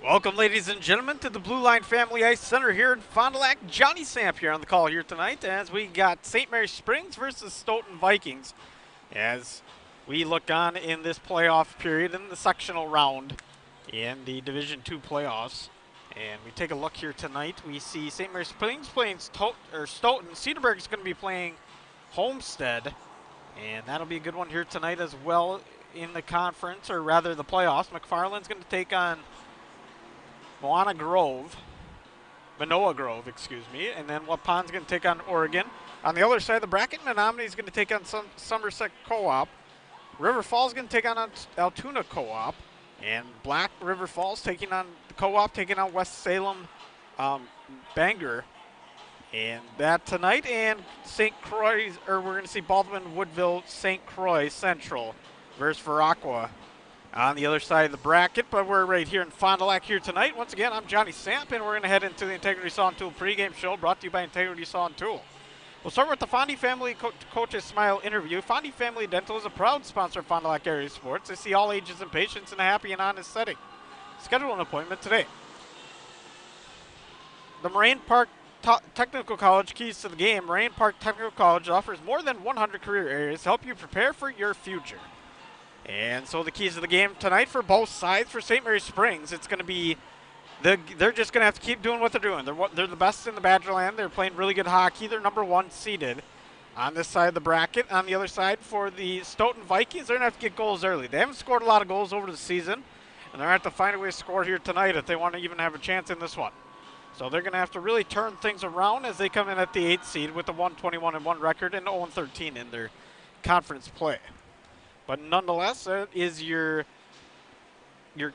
Welcome, ladies and gentlemen, to the Blue Line Family Ice Center here in Fond du Lac. Johnny Samp here on the call here tonight as we got St. Mary Springs versus Stoughton Vikings as we look on in this playoff period in the sectional round in the Division II playoffs. And we take a look here tonight. We see St. Mary Springs playing Stoughton. Cedarburg is going to be playing Homestead, and that'll be a good one here tonight as well in the conference, or rather the playoffs. McFarland's going to take on Manoa Grove, excuse me, and then Waupون's going to take on Oregon. On the other side of the bracket, Menominee is going to take on Somerset Co-op. River Falls going to take on Altoona Co-op, and Black River Falls taking on the Co-op, taking on West Salem Bangor. And that tonight, and St. Croix, or we're going to see Baldwin Woodville St. Croix Central versus Viroqua on the other side of the bracket, but we're right here in Fond du Lac here tonight. Once again, I'm Johnny Samp, and we're going to head into the Integrity Saw and Tool pregame show brought to you by Integrity Saw and Tool. We'll start with the Fondy Family Coaches Smile interview. Fondy Family Dental is a proud sponsor of Fond du Lac area sports. They see all ages and patients in a happy and honest setting. Schedule an appointment today. The Moraine Park Technical College keys to the game. Moraine Park Technical College offers more than 100 career areas to help you prepare for your future. And so the keys of the game tonight for both sides. For St. Mary Springs, it's going to be they're just going to have to keep doing what they're doing. They're the best in the Badgerland. They're playing really good hockey. They're number one seeded on this side of the bracket. On the other side, for the Stoughton Vikings, they're going to have to get goals early. They haven't scored a lot of goals over the season, and they're going to have to find a way to score here tonight if they want to even have a chance in this one. So they're going to have to really turn things around as they come in at the 8th seed with a 1-21-1 record and 0-13 in their conference play. But nonetheless, that is your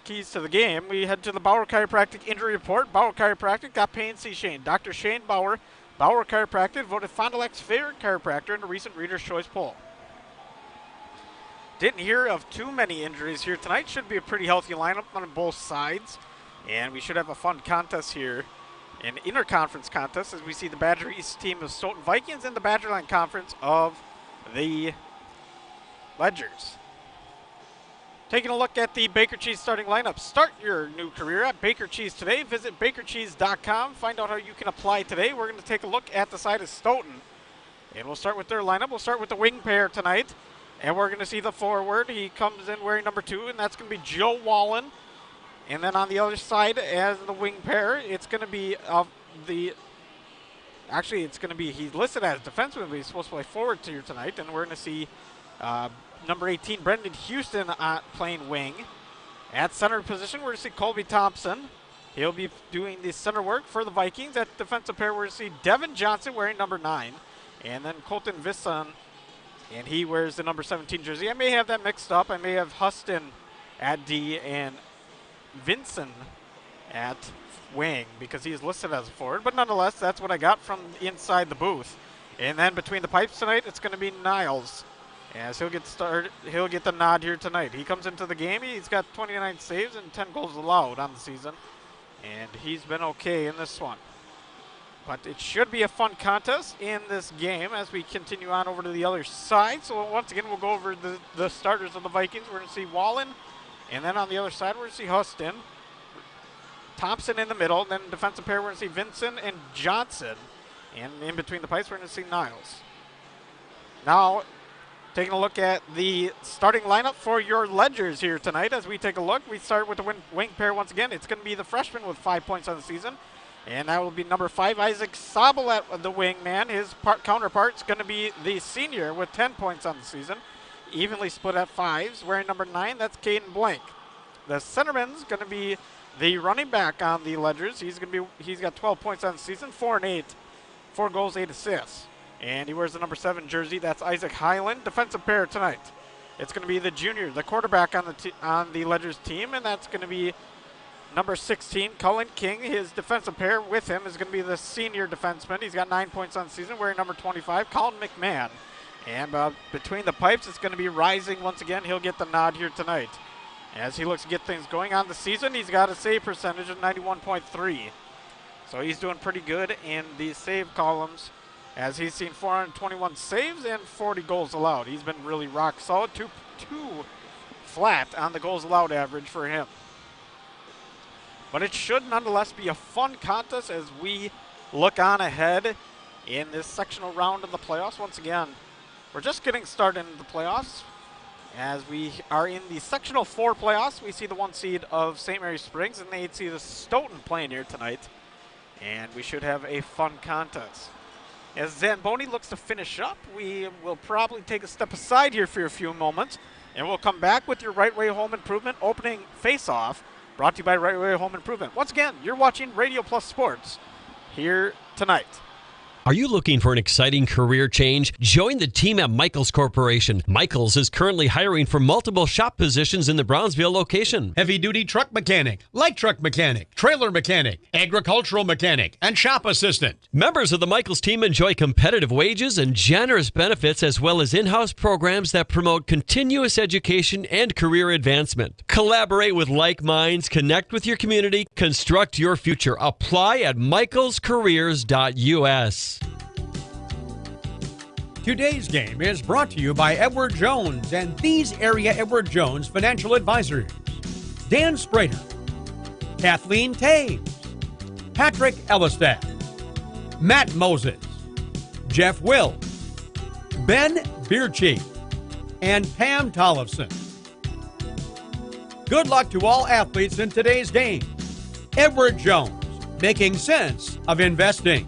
keys to the game. We head to the Bauer Chiropractic injury report. Bauer Chiropractic got Payne C. Shane. Dr. Shane Bauer, Bauer Chiropractic, voted Fond du Lac's favorite chiropractor in a recent Reader's Choice poll. Didn't hear of too many injuries here tonight. Should be a pretty healthy lineup on both sides. And we should have a fun contest here, an interconference contest, as we see the Badger East team of Stoughton Vikings and the Badgerland Conference of the Ledgers. Taking a look at the Baker Cheese starting lineup. Start your new career at Baker Cheese today. Visit bakercheese.com. Find out how you can apply today. We're going to take a look at the side of Stoughton, and we'll start with their lineup. We'll start with the wing pair tonight, and we're going to see the forward. He comes in wearing number 2, and that's going to be Joe Wallen. And then on the other side, as the wing pair, it's going to be he's listed as defenseman, but he's supposed to play forward here tonight, and we're going to see number 18, Brendan Houston, playing wing. At center position, we're going to see Colby Thompson. He'll be doing the center work for the Vikings. At defensive pair, we're going to see Devin Johnson wearing number 9. And then Colton Visson, and he wears the number 17 jersey. I may have that mixed up. I may have Huston at D and Vinson at wing because he's listed as a forward. But nonetheless, that's what I got from inside the booth. And then between the pipes tonight, it's going to be Niles. As he'll get started, he'll get the nod here tonight. He comes into the game. He's got 29 saves and 10 goals allowed on the season, and he's been okay in this one. But it should be a fun contest in this game as we continue on over to the other side. So once again, we'll go over the starters of the Vikings. We're going to see Wallen, and then on the other side, we're going to see Huston. Thompson in the middle. Then defensive pair, we're going to see Vincent and Johnson. And in between the pipes, we're going to see Niles. Now, taking a look at the starting lineup for your Ledgers here tonight. As we take a look, we start with the wing pair once again. It's going to be the freshman with 5 points on the season. And that will be number 5, Isaac Sabel at the wing man. His counterpart's going to be the senior with 10 points on the season. Evenly split at 5s. Wearing number 9, that's Caden Blank. The centerman's going to be the running back on the Ledgers. He's got 12 points on the season, 4 and 8. 4 goals, 8 assists. And he wears the number 7 jersey. That's Isaac Highland. Defensive pair tonight. It's going to be the junior, the quarterback on the Ledgers team, and that's going to be number 16, Cullen King. His defensive pair with him is going to be the senior defenseman. He's got 9 points on the season, wearing number 25, Colin McMahon. And between the pipes, it's going to be Rising once again. He'll get the nod here tonight. As he looks to get things going on the season, he's got a save percentage of 91.3. So he's doing pretty good in the save columns, as he's seen 421 saves and 40 goals allowed. He's been really rock solid. Two flat on the goals allowed average for him. but it should nonetheless be a fun contest as we look on ahead in this sectional round of the playoffs. Once again, we're just getting started in the playoffs. As we are in the sectional 4 playoffs, we see the 1 seed of St. Mary Springs and the 8 seed of Stoughton playing here tonight. And we should have a fun contest. As Zamboni looks to finish up, we will probably take a step aside here for a few moments, and we'll come back with your Right Way Home Improvement opening face-off, brought to you by Right Way Home Improvement. Once again, you're watching Radio Plus Sports here tonight. Are you looking for an exciting career change? Join the team at Michaels Corporation. Michaels is currently hiring for multiple shop positions in the Brownsville location. Heavy-duty truck mechanic, light truck mechanic, trailer mechanic, agricultural mechanic, and shop assistant. Members of the Michaels team enjoy competitive wages and generous benefits, as well as in-house programs that promote continuous education and career advancement. Collaborate with like minds, connect with your community, construct your future. Apply at michaelscareers.us. Today's game is brought to you by Edward Jones and these area Edward Jones financial advisors: Dan Sprader, Kathleen Taves, Patrick Ellistad, Matt Moses, Jeff Will, Ben Beercheek, and Pam Tollefson. Good luck to all athletes in today's game. Edward Jones, making sense of investing.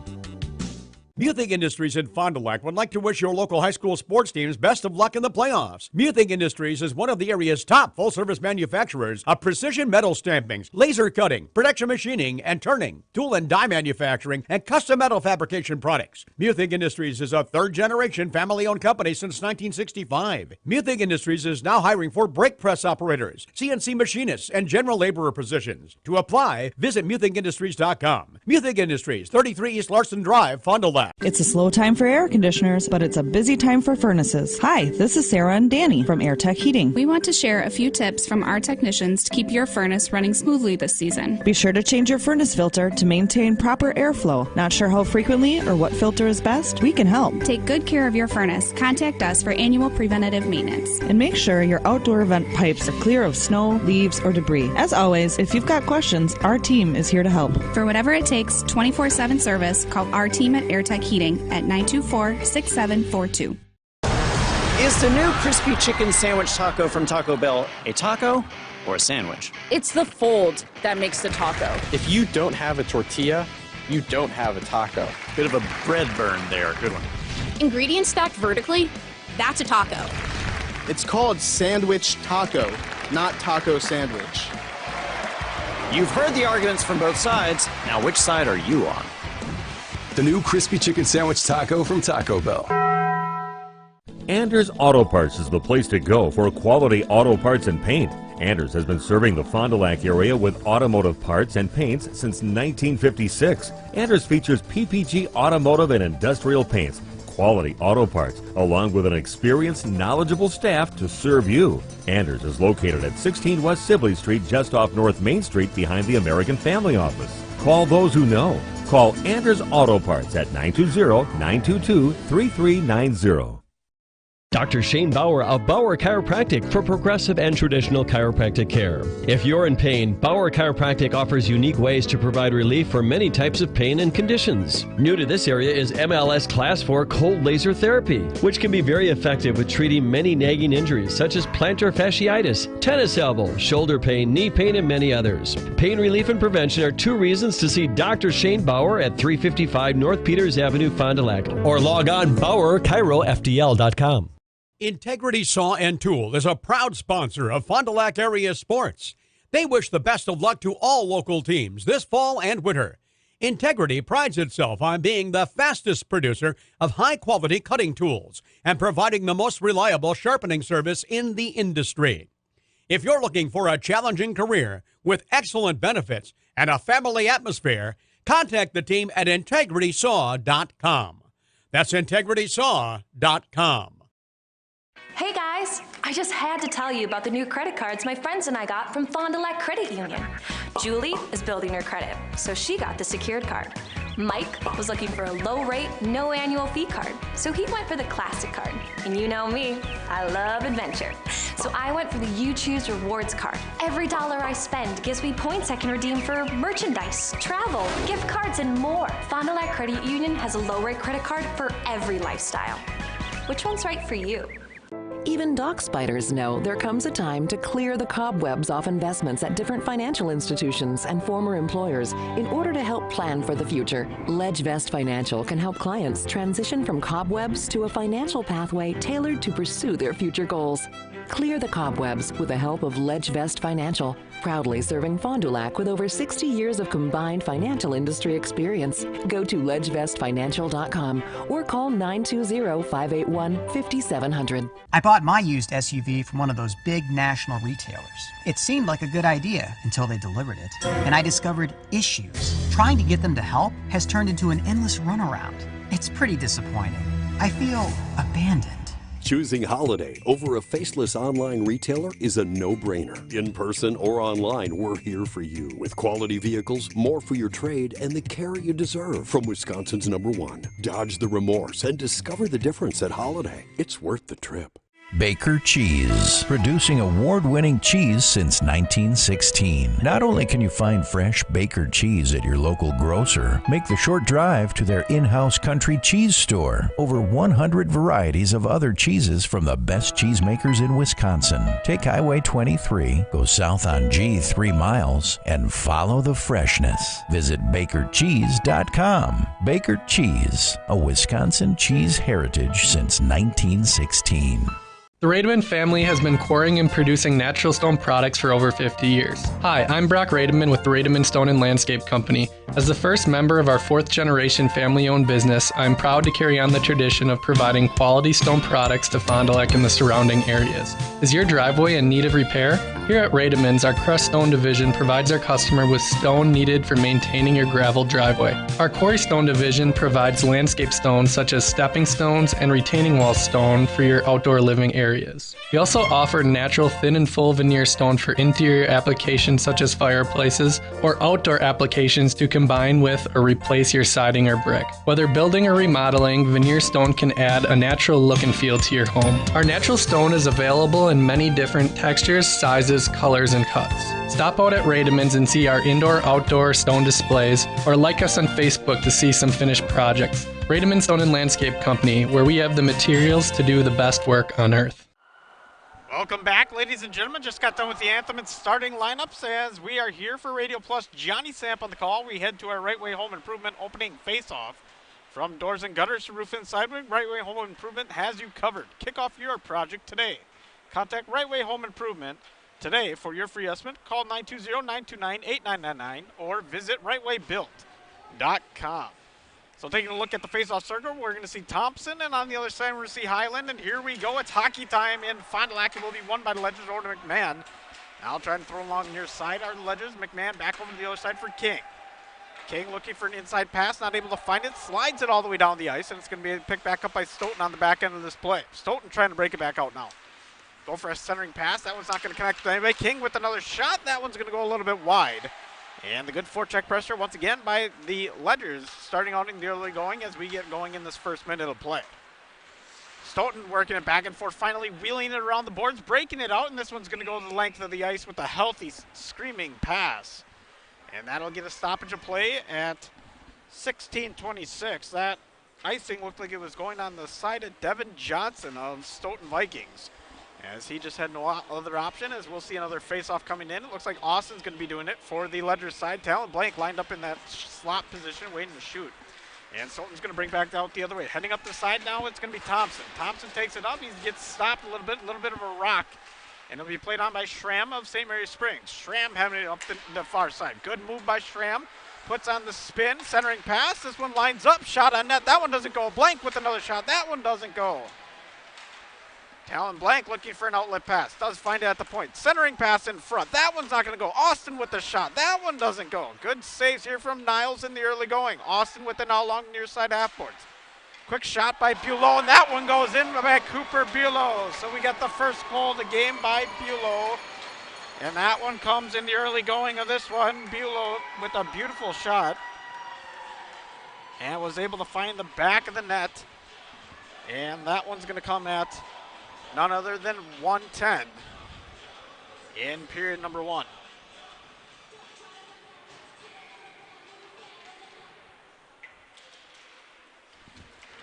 Muthig Industries in Fond du Lac would like to wish your local high school sports teams best of luck in the playoffs. Muthig Industries is one of the area's top full-service manufacturers of precision metal stampings, laser cutting, production machining and turning, tool and die manufacturing, and custom metal fabrication products. Muthig Industries is a third-generation family-owned company since 1965. Muthig Industries is now hiring for brake press operators, CNC machinists, and general laborer positions. To apply, visit MuthigIndustries.com. Muthig Industries, 33 East Larson Drive, Fond du Lac. It's a slow time for air conditioners, but it's a busy time for furnaces. Hi, this is Sarah and Danny from AirTech Heating. We want to share a few tips from our technicians to keep your furnace running smoothly this season. Be sure to change your furnace filter to maintain proper airflow. Not sure how frequently or what filter is best? We can help. Take good care of your furnace. Contact us for annual preventative maintenance. And make sure your outdoor vent pipes are clear of snow, leaves, or debris. As always, if you've got questions, our team is here to help. For whatever it takes, 24/7 service, call our team at AirTech Heating at 924-6742. Is the new crispy chicken sandwich taco from Taco Bell a taco or a sandwich? It's the fold that makes the taco. If you don't have a tortilla, you don't have a taco. Bit of a bread burn there. Good one. Ingredients stacked vertically, that's a taco. It's called sandwich taco, not taco sandwich. You've heard the arguments from both sides. Now, which side are you on? The new crispy chicken sandwich taco from Taco Bell. Anders Auto Parts is the place to go for quality auto parts and paint. Anders has been serving the Fond du Lac area with automotive parts and paints since 1956. Anders features PPG automotive and industrial paints, quality auto parts, along with an experienced, knowledgeable staff to serve you. Anders is located at 16 West Sibley Street, just off North Main Street behind the American Family Office. Call those who know. Call Anders Auto Parts at 920-922-3390. Dr. Shane Bauer of Bauer Chiropractic for progressive and traditional chiropractic care. If you're in pain, Bauer Chiropractic offers unique ways to provide relief for many types of pain and conditions. New to this area is MLS Class 4 cold laser therapy, which can be very effective with treating many nagging injuries such as plantar fasciitis, tennis elbow, shoulder pain, knee pain, and many others. Pain relief and prevention are 2 reasons to see Dr. Shane Bauer at 355 North Peters Avenue, Fond du Lac, or log on BauerChiroFDL.com. Integrity Saw and Tool is a proud sponsor of Fond du Lac area sports. They wish the best of luck to all local teams this fall and winter. Integrity prides itself on being the fastest producer of high-quality cutting tools and providing the most reliable sharpening service in the industry. If you're looking for a challenging career with excellent benefits and a family atmosphere, contact the team at IntegritySaw.com. That's IntegritySaw.com. Hey guys, I just had to tell you about the new credit cards my friends and I got from Fond du Lac Credit Union. Julie is building her credit, so she got the secured card. Mike was looking for a low rate, no annual fee card, so he went for the classic card. And you know me, I love adventure. So I went for the You Choose Rewards card. Every dollar I spend gives me points I can redeem for merchandise, travel, gift cards, and more. Fond du Lac Credit Union has a low-rate credit card for every lifestyle. Which one's right for you? Even dock spiders know there comes a time to clear the cobwebs off investments at different financial institutions and former employers in order to help plan for the future. LedgeVest Financial can help clients transition from cobwebs to a financial pathway tailored to pursue their future goals. Clear the cobwebs with the help of LedgeVest Financial, proudly serving Fond du Lac with over 60 years of combined financial industry experience. Go to ledgevestfinancial.com or call 920-581-5700. I bought my used SUV from one of those big national retailers. It seemed like a good idea until they delivered it. And I discovered issues. Trying to get them to help has turned into an endless runaround. It's pretty disappointing. I feel abandoned. Choosing Holiday over a faceless online retailer is a no-brainer. In person or online, we're here for you with quality vehicles, more for your trade, and the care you deserve. From Wisconsin's #1, dodge the remorse and discover the difference at Holiday. It's worth the trip. Baker Cheese, producing award-winning cheese since 1916. Not only can you find fresh Baker cheese at your local grocer, make the short drive to their in-house country cheese store. Over 100 varieties of other cheeses from the best cheesemakers in Wisconsin. Take Highway 23, go south on G 3 miles, and follow the freshness. Visit BakerCheese.com. Baker Cheese, a Wisconsin cheese heritage since 1916. The Rademan family has been quarrying and producing natural stone products for over 50 years. Hi, I'm Brock Rademan with the Rademan Stone and Landscape Company. As the first member of our 4th generation family-owned business, I'm proud to carry on the tradition of providing quality stone products to Fond du Lac and the surrounding areas. Is your driveway in need of repair? Here at Rademan's, our crushed stone division provides our customer with stone needed for maintaining your gravel driveway. Our quarry stone division provides landscape stones such as stepping stones and retaining wall stone for your outdoor living areas. We also offer natural thin and full veneer stone for interior applications such as fireplaces or outdoor applications to combine with or replace your siding or brick. Whether building or remodeling, veneer stone can add a natural look and feel to your home. Our natural stone is available in many different textures, sizes, colors, and cuts. Stop out at Rademan's and see our indoor-outdoor stone displays, or like us on Facebook to see some finished projects. Rademan Stone and Landscape Company, where we have the materials to do the best work on earth. Welcome back, ladies and gentlemen. Just got done with the anthem and starting lineups as we are here for Radio Plus. Johnny Samp on the call. We head to our Right Way Home Improvement opening face-off. From doors and gutters to roof and siding, Right Way Home Improvement has you covered. Kick off your project today. Contact Right Way Home Improvement today for your free estimate. Call 920-929-8999 or visit rightwaybuilt.com. So taking a look at the face-off circle, we're going to see Thompson, and on the other side, we're going to see Highland. And here we go. It's hockey time in Fond du Lac. It will be won by the Ledgers over to McMahon. Now trying to throw along near side are the Ledgers. McMahon back over to the other side for King. King looking for an inside pass, not able to find it. Slides it all the way down the ice, and it's going to be picked back up by Stoughton on the back end of this play. Stoughton trying to break it back out now. Go for a centering pass. That one's not going to connect to anybody. King with another shot. That one's going to go a little bit wide. And the good forecheck pressure once again by the Ledgers, starting out in the early going as we get going in this first minute of play. Stoughton working it back and forth, finally wheeling it around the boards, breaking it out, and this one's going to go the length of the ice with a healthy, screaming pass. And that'll get a stoppage of play at 16:26. That icing looked like it was going on the side of Devin Johnson of Stoughton Vikings, as he just had no other option, as we'll see another face-off coming in. It looks like Austin's going to be doing it for the Ledgers side. Talon Blank lined up in that slot position, waiting to shoot. And Stoughton's going to bring back out the other way. Heading up the side now, it's going to be Thompson. Thompson takes it up. He gets stopped a little bit of a rock. And it'll be played on by Schramm of St. Mary Springs. Schramm having it up the far side. Good move by Schramm. Puts on the spin, centering pass. This one lines up, shot on net. That one doesn't go. Blank with another shot. That one doesn't go. Talon Blank looking for an outlet pass. Does find it at the point. Centering pass in front. That one's not going to go. Austin with the shot. That one doesn't go. Good saves here from Niles in the early going. Austin with the now long near side half boards. Quick shot by Bulow, and that one goes in by Cooper Bulow. So we got the first goal of the game by Bulow. And that one comes in the early going of this one. Bulow with a beautiful shot. And was able to find the back of the net. And that one's going to come at none other than 110. in period number 1.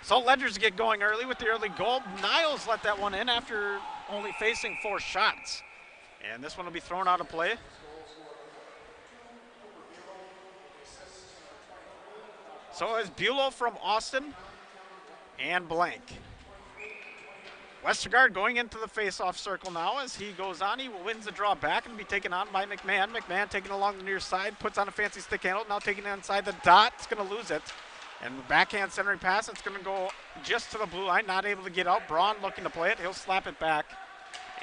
So Ledgers get going early with the early goal. Niles let that one in after only facing 4 shots. And this one will be thrown out of play. So is Bulow from Austin and Blank. Westergaard going into the face-off circle now. As he goes on, he wins the draw back and be taken on by McMahon. McMahon taking along the near side, puts on a fancy stick handle, now taking it inside the dot. It's going to lose it. And the backhand centering pass, it's going to go just to the blue line, not able to get out. Braun looking to play it. He'll slap it back.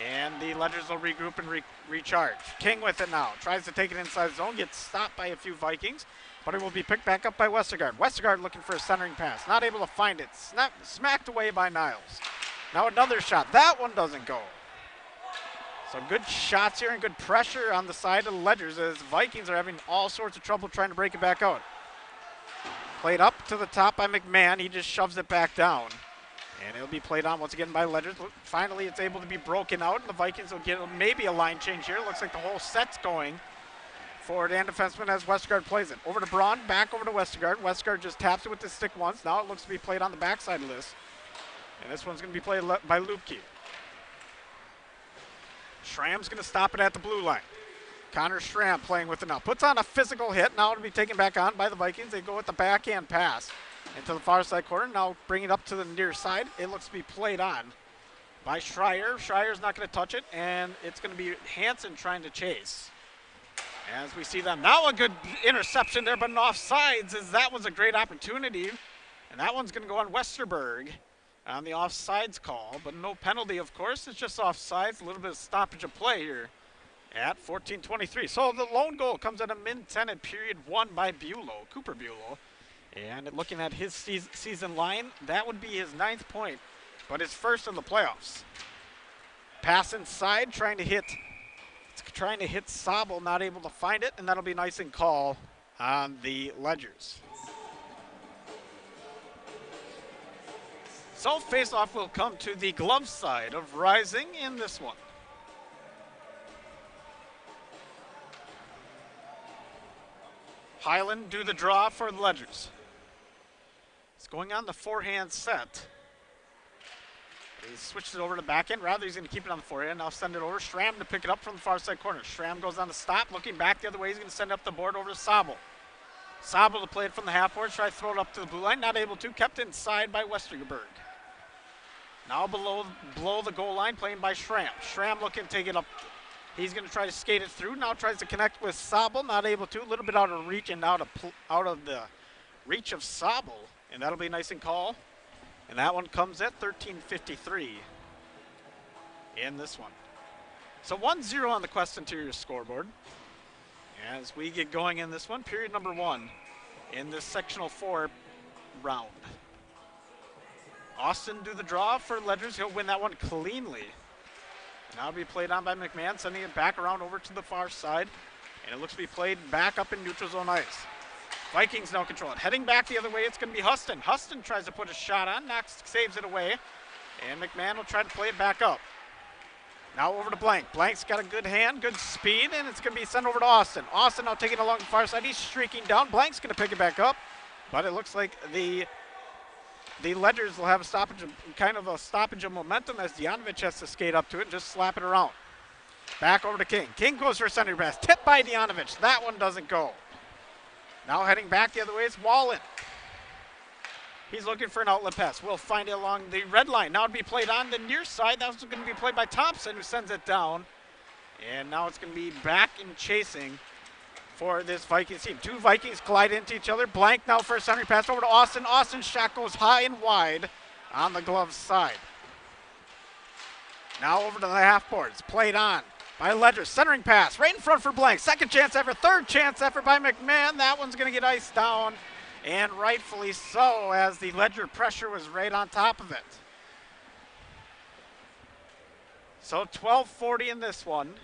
And the Ledgers will regroup and recharge. King with it now. Tries to take it inside the zone, gets stopped by a few Vikings, but it will be picked back up by Westergaard. Westergaard looking for a centering pass, not able to find it. Smacked away by Niles. Now another shot. That one doesn't go. So good shots here and good pressure on the side of the Ledgers as Vikings are having all sorts of trouble trying to break it back out. Played up to the top by McMahon. He just shoves it back down. And it'll be played on once again by Ledgers. Finally, it's able to be broken out, and the Vikings will get maybe a line change here. Looks like the whole set's going. Forward and defenseman as Westergaard plays it. Over to Braun, back over to Westergaard. Westergaard just taps it with the stick once. Now it looks to be played on the backside of this. And this one's going to be played by Lupke. Schramm's going to stop it at the blue line. Connor Schramm playing with it now. Puts on a physical hit. Now it'll be taken back on by the Vikings. They go with the backhand pass into the far side corner. Now bring it up to the near side. It looks to be played on by Schreier. Schreier's not going to touch it, and it's going to be Hansen trying to chase. As we see them. Now a good interception there, but an offsides, as that was a great opportunity. And that one's going to go on Westerberg on the offsides call, but no penalty, of course. It's just offsides, a little bit of stoppage of play here at 14:23. So the lone goal comes at a min-10 at period 1 by Bulow, Cooper Bulow. And looking at his season line, that would be his 9th point, but his first in the playoffs. Pass inside, trying to hit Sabel, not able to find it, and that'll be nice and call on the Ledgers. So face-off will come to the glove side of Rising in this one. Highland do the draw for the Ledgers. It's going on the forehand set. He switched it over to the backhand. Rather, he's going to keep it on the forehand. Now send it over. Schramm to pick it up from the far side corner. Schramm goes on the stop. Looking back the other way, he's going to send it up the board over to Sabel. Sabel to play it from the half board. Try to throw it up to the blue line. Not able to. Kept inside by Westerberg. Now below the goal line, playing by Schramm. Schramm looking to take it up. He's going to try to skate it through. Now tries to connect with Sabel. Not able to. A little bit out of reach and out of the reach of Sabel. And that'll be nice and call. And that one comes at 13:53 in this one. So 1-0 on the Quest Interior scoreboard. As we get going in this one, period number 1 in this sectional 4 round. Austin do the draw for Ledgers. He'll win that one cleanly. Now it'll be played on by McMahon, sending it back around over to the far side. And it looks to be played back up in neutral zone ice. Vikings now control it. Heading back the other way, it's going to be Huston. Huston tries to put a shot on, saves it away. And McMahon will try to play it back up. Now over to Blank. Blank's got a good hand, good speed, and it's going to be sent over to Austin. Austin now taking it along the far side. He's streaking down. Blank's going to pick it back up. But it looks like the Ledgers will have a stoppage of momentum as Dianovich has to skate up to it and just slap it around. Back over to King. King goes for a center pass. Tipped by Dianovich. That one doesn't go. Now heading back the other way, it's Wallen. He's looking for an outlet pass. We'll find it along the red line. Now it'll be played on the near side. That was going to be played by Thompson, who sends it down. And now it's going to be back in chasing for this Vikings team. Two Vikings collide into each other. Blank now for a centering pass over to Austin. Austin's shot goes high and wide on the glove side. Now over to the half boards. Played on by Ledger. Centering pass right in front for Blank. Second chance effort, third chance effort by McMahon. That one's going to get iced down, and rightfully so, as the Ledger pressure was right on top of it. So 12:40 in this one.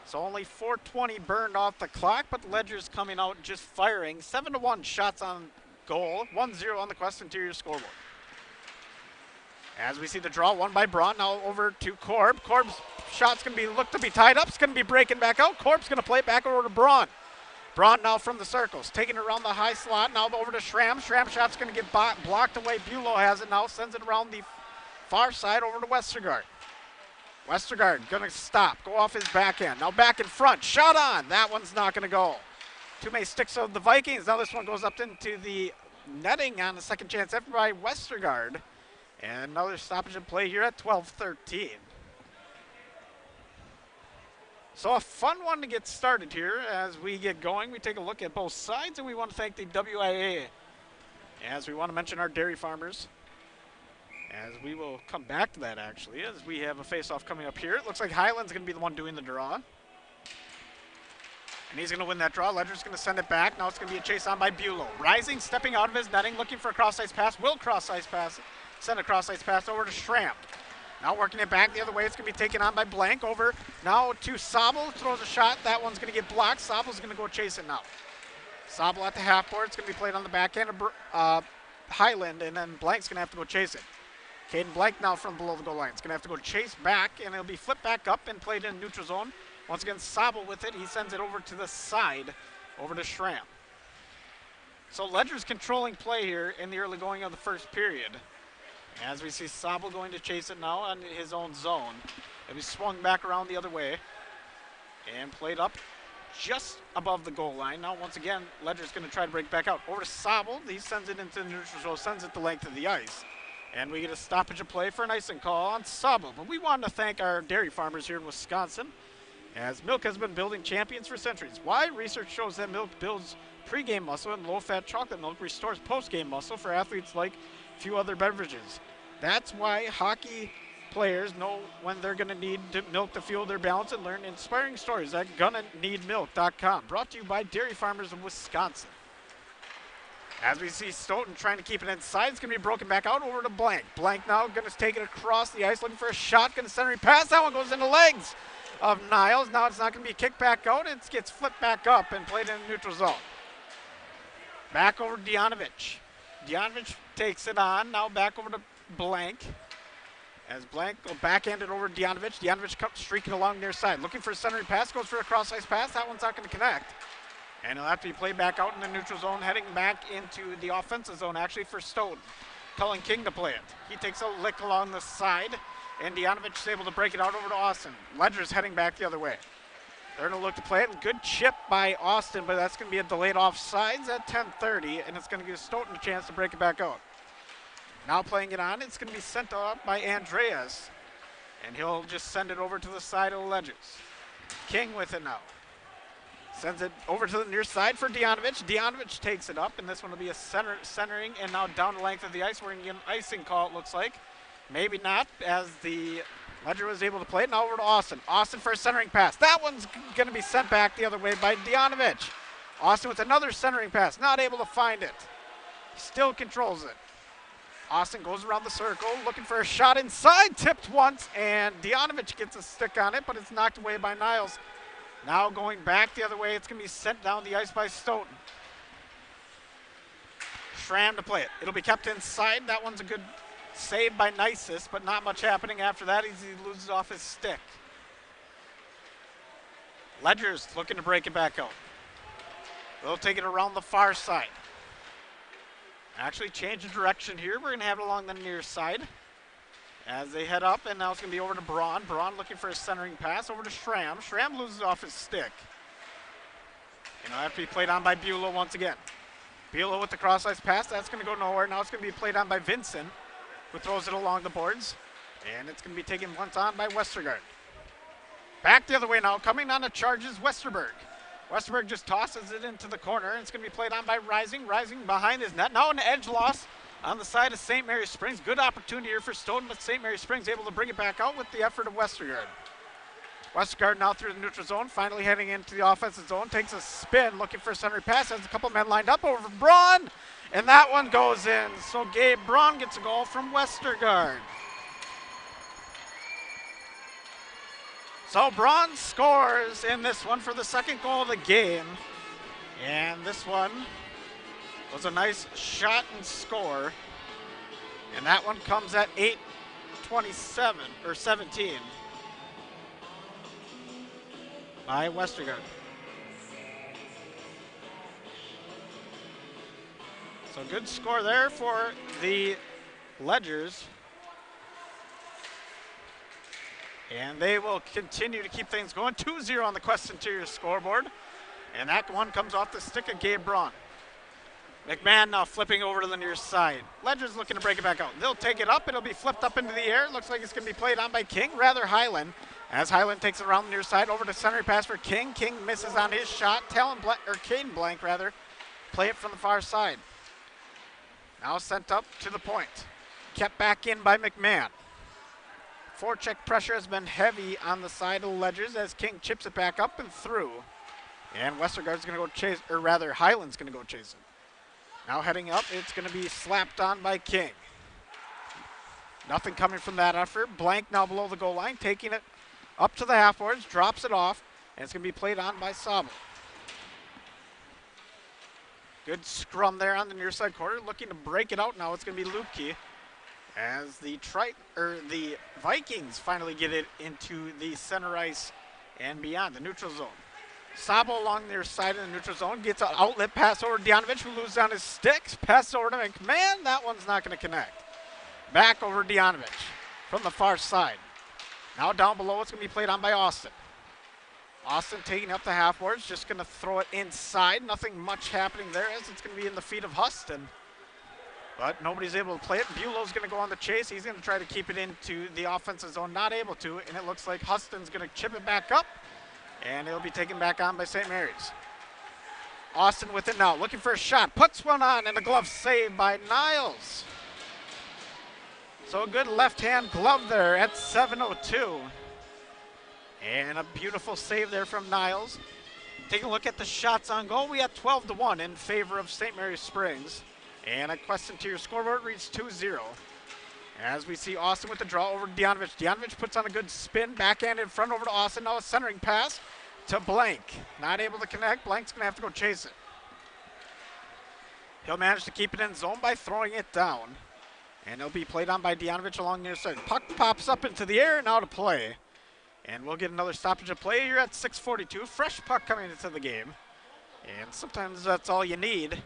So only 4:20 burned off the clock, but Ledger's coming out just firing. 7-1 shots on goal. 1-0 on the Quest Interior scoreboard. As we see the draw, won by Braun. Now over to Korb. Korb's shot's going to be looked to be tied up. It's going to be breaking back out. Korb's going to play it back over to Braun. Braun now from the circles, taking it around the high slot. Now over to Schramm. Schramm shot's going to get blocked away. Bulow has it now, sends it around the far side over to Westergaard. Westergaard going to stop, go off his backhand. Now back in front, shot on. That one's not going to go. Two May sticks of the Vikings. Now this one goes up into the netting on the second chance effort by Westergaard. And another stoppage in play here at 12-13. So a fun one to get started here as we get going. We take a look at both sides, and we want to thank the WIA. As we want to mention our dairy farmers, as we will come back to that actually, as we have a face-off coming up here. It looks like Highland's going to be the one doing the draw. And he's going to win that draw. Ledger's going to send it back. Now it's going to be a chase on by Bulow. Rising, stepping out of his netting, looking for a cross-ice pass. Will cross-ice pass. Send a cross-ice pass over to Schramm. Now working it back the other way. It's going to be taken on by Blank. Over now to Sabel. Throws a shot. That one's going to get blocked. Sabel's going to go chase it now. Sabel at the half board. It's going to be played on the backhand of Highland, and then Blank's going to have to go chase it. Caden Blank now from below the goal line. It's going to have to go chase back, and it'll be flipped back up and played in neutral zone. Once again, Sabel with it. He sends it over to the side, over to Schramm. So Ledger's controlling play here in the early going of the first period. As we see Sabel going to chase it now on his own zone. It'll be swung back around the other way and played up just above the goal line. Now, once again, Ledger's going to try to break back out. Over to Sabel. He sends it into the neutral zone, sends it the length of the ice. And we get a stoppage of play for an icing call on Sabel. But we want to thank our dairy farmers here in Wisconsin, as milk has been building champions for centuries. Why? Research shows that milk builds pre-game muscle, and low-fat chocolate milk restores post-game muscle for athletes like few other beverages. That's why hockey players know when they're going to need milk to fuel their balance and learn inspiring stories at GonnaNeedMilk.com. Brought to you by Dairy Farmers of Wisconsin. As we see Stoughton trying to keep it inside, it's going to be broken back out over to Blank. Blank now going to take it across the ice, looking for a shot, going to centering pass. That one goes into legs of Niles. Now it's not going to be kicked back out. It gets flipped back up and played in the neutral zone. Back over to Dianovich. Dianovich takes it on. Now back over to Blank. As Blank will backhand it over to Dianovich. Dianovich comes streaking along near side. Looking for a centering pass. Goes for a cross-ice pass. That one's not going to connect. And it'll have to be played back out in the neutral zone, heading back into the offensive zone, actually, for Stoughton. Cullen King to play it. He takes a lick along the side, and Dianovich is able to break it out over to Austin. Ledger's heading back the other way. They're going to look to play it. Good chip by Austin, but that's going to be a delayed offsides at 10:30, and it's going to give Stoughton a chance to break it back out. Now playing it on, it's going to be sent up by Andreas, and he'll just send it over to the side of the Ledgers. King with it now. Sends it over to the near side for Dianovich. Dianovich takes it up, and this one will be a centering, and now down the length of the ice. We're going to get an icing call, it looks like. Maybe not, as the Ledger was able to play it. Now over to Austin. Austin for a centering pass. That one's going to be sent back the other way by Dianovich. Austin with another centering pass, not able to find it. Still controls it. Austin goes around the circle, looking for a shot inside, tipped once, and Dianovich gets a stick on it, but it's knocked away by Niles. Now going back the other way, it's going to be sent down the ice by Stoughton. Schramm to play it. It'll be kept inside. That one's a good save by Nisus, but not much happening after that. He loses off his stick. Ledger's looking to break it back out. They'll take it around the far side. Actually change the direction here. We're going to have it along the near side as they head up, and now it's going to be over to Braun. Braun looking for a centering pass over to Schramm. Schramm loses off his stick. And it'll have to be played on by Bulow once again. Bulow with the cross-ice pass. That's going to go nowhere. Now it's going to be played on by Vincent, who throws it along the boards. And it's going to be taken once on by Westergaard. Back the other way now. Coming on the charges, Westerberg. Westerberg just tosses it into the corner. And it's going to be played on by Rising. Rising behind his net. Now an edge loss on the side of St. Mary Springs. Good opportunity here for Stoughton, but St. Mary Springs able to bring it back out with the effort of Westergaard. Westergaard now through the neutral zone, finally heading into the offensive zone, takes a spin, looking for a center pass, has a couple men lined up over Braun, and that one goes in. So Gabe Braun gets a goal from Westergaard. So Braun scores in this one for the second goal of the game, and this one was a nice shot and score, and that one comes at 6:27 or 17 by Westergaard. So good score there for the Ledgers. And they will continue to keep things going. 2-0 on the Quest Interior scoreboard. And that one comes off the stick of Gabe Braun. McMahon now flipping over to the near side. Ledger's looking to break it back out. They'll take it up. It'll be flipped up into the air. Looks like it's going to be played on by King, rather Highland. As Highland takes it around the near side, over to center pass for King. King misses on his shot. Caden Blank, play it from the far side. Now sent up to the point. Kept back in by McMahon. Forecheck pressure has been heavy on the side of the Ledgers as King chips it back up and through. And Westergaard's going to go chase, or rather Highland's going to go chase it. Now heading up, it's going to be slapped on by King. Nothing coming from that effort. Blank now below the goal line, taking it up to the half boards, drops it off, and it's going to be played on by Sabo. Good scrum there on the near side corner, looking to break it out now. It's going to be Lupke as the Vikings finally get it into the center ice and beyond the neutral zone. Sabo along the near side of the neutral zone gets an outlet pass over to Dianovich, who loses on his sticks. Pass over to McMahon. That one's not going to connect. Back over to Dianovich from the far side. Now down below, it's going to be played on by Austin. Austin taking up the half boards, just going to throw it inside. Nothing much happening there as it's going to be in the feet of Huston. But nobody's able to play it. Bulow's going to go on the chase. He's going to try to keep it into the offensive zone. Not able to, and it looks like Huston's going to chip it back up. And it'll be taken back on by St. Mary's. Austin with it now, looking for a shot. Puts one on, and a glove save by Niles. So a good left-hand glove there at 7:02. And a beautiful save there from Niles. Taking a look at the shots on goal, we had 12-1 in favor of St. Mary's Springs. And a Quest Interior scoreboard reads 2-0. As we see Austin with the draw over to Dianovich. Dianovich puts on a good spin, backhand in front over to Austin. Now a centering pass to Blank. Not able to connect. Blank's going to have to go chase it. He'll manage to keep it in zone by throwing it down. And it'll be played on by Dianovich along near side. Puck pops up into the air and out of play. And we'll get another stoppage of play here at 6:42. Fresh puck coming into the game. And sometimes that's all you need.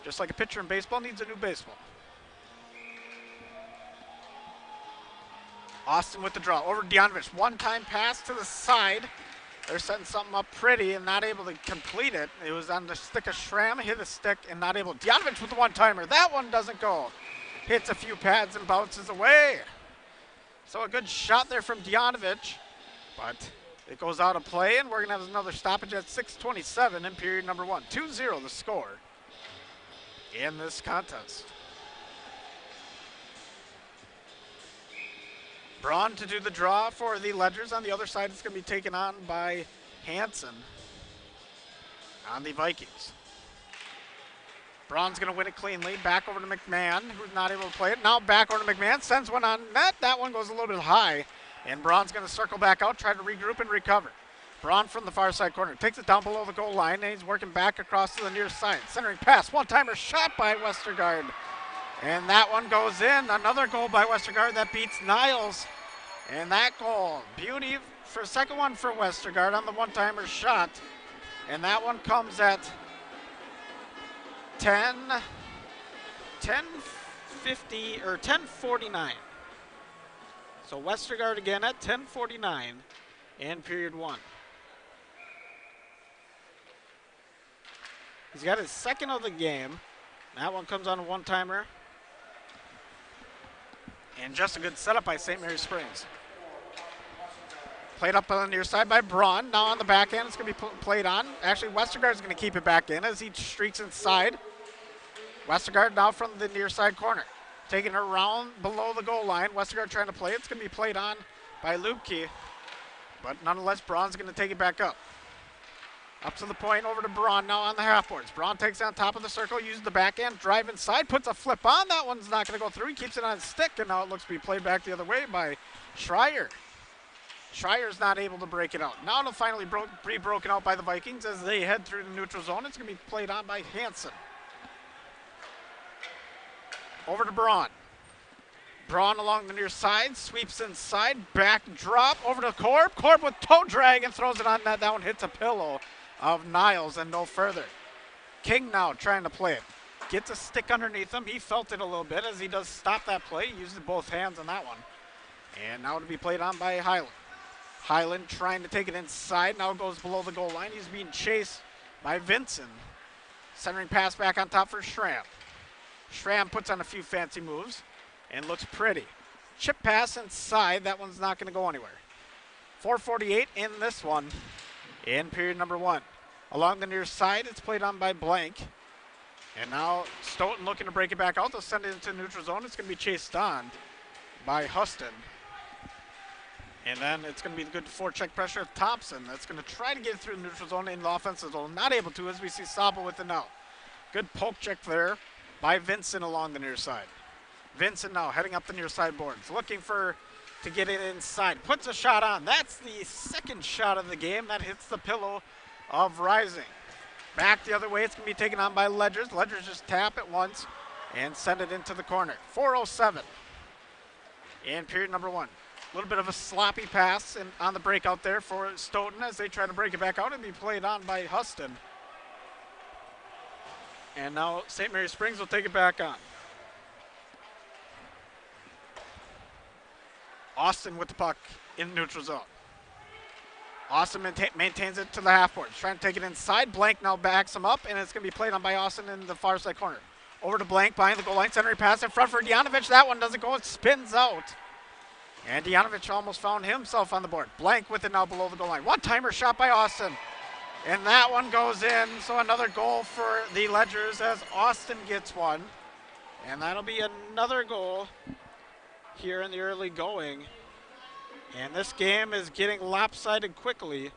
Just like a pitcher in baseball needs a new baseball. Austin with the draw over to Dianovich. One-time pass to the side. They're setting something up pretty and not able to complete it. It was on the stick of Schramm, hit the stick and not able. Dianovich with the one-timer. That one doesn't go. Hits a few pads and bounces away. So a good shot there from Dianovich, but it goes out of play, and we're going to have another stoppage at 6:27 in period number 1. 2-0 the score in this contest. Braun to do the draw for the Ledgers. On the other side, it's going to be taken on by Hansen on the Vikings. Braun's going to win it cleanly. Back over to McMahon, who's not able to play it. Now back over to McMahon. Sends one on net. That one goes a little bit high. And Braun's going to circle back out, try to regroup and recover. Braun from the far side corner. Takes it down below the goal line, and he's working back across to the near side. Centering pass. One-timer shot by Westergaard. And that one goes in. Another goal by Westergaard that beats Niles. And that goal, beauty for second one for Westergaard on the one-timer shot. And that one comes at 10:50 or 10:49. So Westergaard again at 10:49 in period 1. He's got his second of the game. That one comes on a one-timer. And just a good setup by St. Mary's Springs. Played up on the near side by Braun. Now on the back end, it's going to be played on. Actually, Westergaard's going to keep it back in as he streaks inside. Westergaard now from the near side corner. Taking it around below the goal line. Westergaard trying to play it. It's going to be played on by Lupke. But nonetheless, Braun's going to take it back up. Up to the point, over to Braun now on the half boards. Braun takes it on top of the circle, uses the backhand, drive inside, puts a flip on. That one's not going to go through. He keeps it on his stick, and now it looks to be played back the other way by Schreier. Schreier's not able to break it out. Now it'll finally be broken out by the Vikings as they head through the neutral zone. It's going to be played on by Hansen. Over to Braun. Braun along the near side, sweeps inside, back drop over to Korb. Korb with toe drag and throws it on net. That one hits a pillow of Niles and no further. King now trying to play it. Gets a stick underneath him. He felt it a little bit as he does stop that play. He uses both hands on that one. And now to be played on by Highland. Highland trying to take it inside. Now goes below the goal line. He's being chased by Vincent. Centering pass back on top for Schramm. Schramm puts on a few fancy moves and looks pretty. Chip pass inside. That one's not going to go anywhere. 4:48 in this one in period number 1. Along the near side, it's played on by Blank. And now Stoughton looking to break it back out. They'll send it into neutral zone. It's going to be chased on by Huston. And then it's going to be the good forecheck pressure of Thompson. That's going to try to get through the neutral zone in the offensive zone. Not able to as we see Sabo with it now. Good poke check there by Vincent along the near side. Vincent now heading up the near side boards. Looking to get it inside. Puts a shot on. That's the second shot of the game. That hits the pillow of Rising. Back the other way. It's going to be taken on by Ledgers. Ledgers just tap it once and send it into the corner. 4:07 in period number 1. A little bit of a sloppy pass on the breakout there for Stoughton as they try to break it back out and be played on by Huston. And now St. Mary Springs will take it back on. Austin with the puck in neutral zone. Austin maintains it to the half board. Trying to take it inside. Blank now backs him up, and it's going to be played on by Austin in the far side corner. Over to Blank behind the goal line. Centering pass in front for Dianovich. That one doesn't go. It spins out. And Dianovich almost found himself on the board. Blank with it now below the goal line. One-timer shot by Austin. And that one goes in. So another goal for the Ledgers as Austin gets one. And that'll be another goal here in the early going. And this game is getting lopsided quickly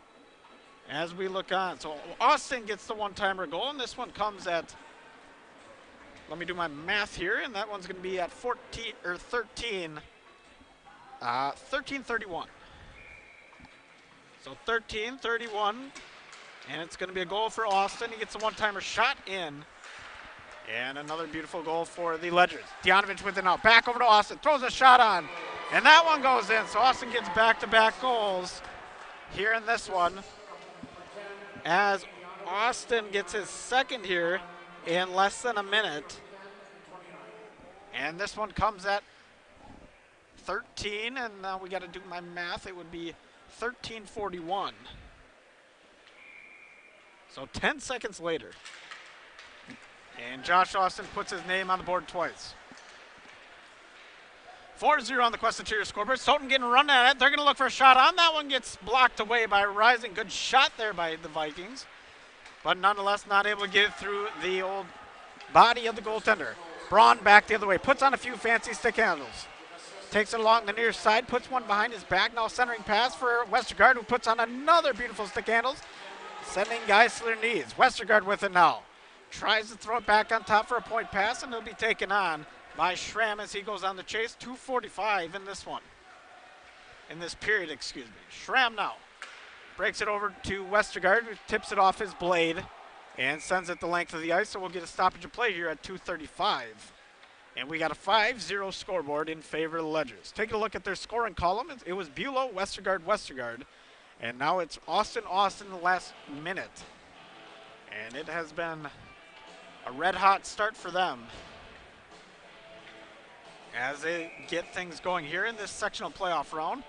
as we look on. So Austin gets the one-timer goal, and this one comes at, let me do my math here, and that one's going to be at 13:31. So 13:31, and it's going to be a goal for Austin. He gets a one-timer shot in. And another beautiful goal for the Ledgers. Dianovich with it now. Back over to Austin. Throws a shot on. And that one goes in. So Austin gets back-to-back goals here in this one. As Austin gets his second here in less than a minute. And this one comes at 13. And now we got to do my math. It would be 13:41. So 10 seconds later. And Josh Austin puts his name on the board twice. 4-0 on the Quest Interior scoreboard. Stoughton getting run at it. They're going to look for a shot on. That one gets blocked away by Rising. Good shot there by the Vikings. But nonetheless, not able to get it through the old body of the goaltender. Braun back the other way. Puts on a few fancy stick handles. Takes it along the near side. Puts one behind his back. Now centering pass for Westergaard, who puts on another beautiful stick handles. Sending guys to their knees. Westergaard with it now. Tries to throw it back on top for a point pass, and it'll be taken on by Schramm as he goes on the chase. 2:45 in this one. In this period, excuse me. Schramm now breaks it over to Westergaard, who tips it off his blade and sends it the length of the ice. So we'll get a stoppage of play here at 2:35. And we got a 5-0 scoreboard in favor of the Ledgers. Taking a look at their scoring column, it was Bulow, Westergaard. And now it's Austin the last minute. And it has been a red-hot start for them as they get things going here in this sectional playoff round.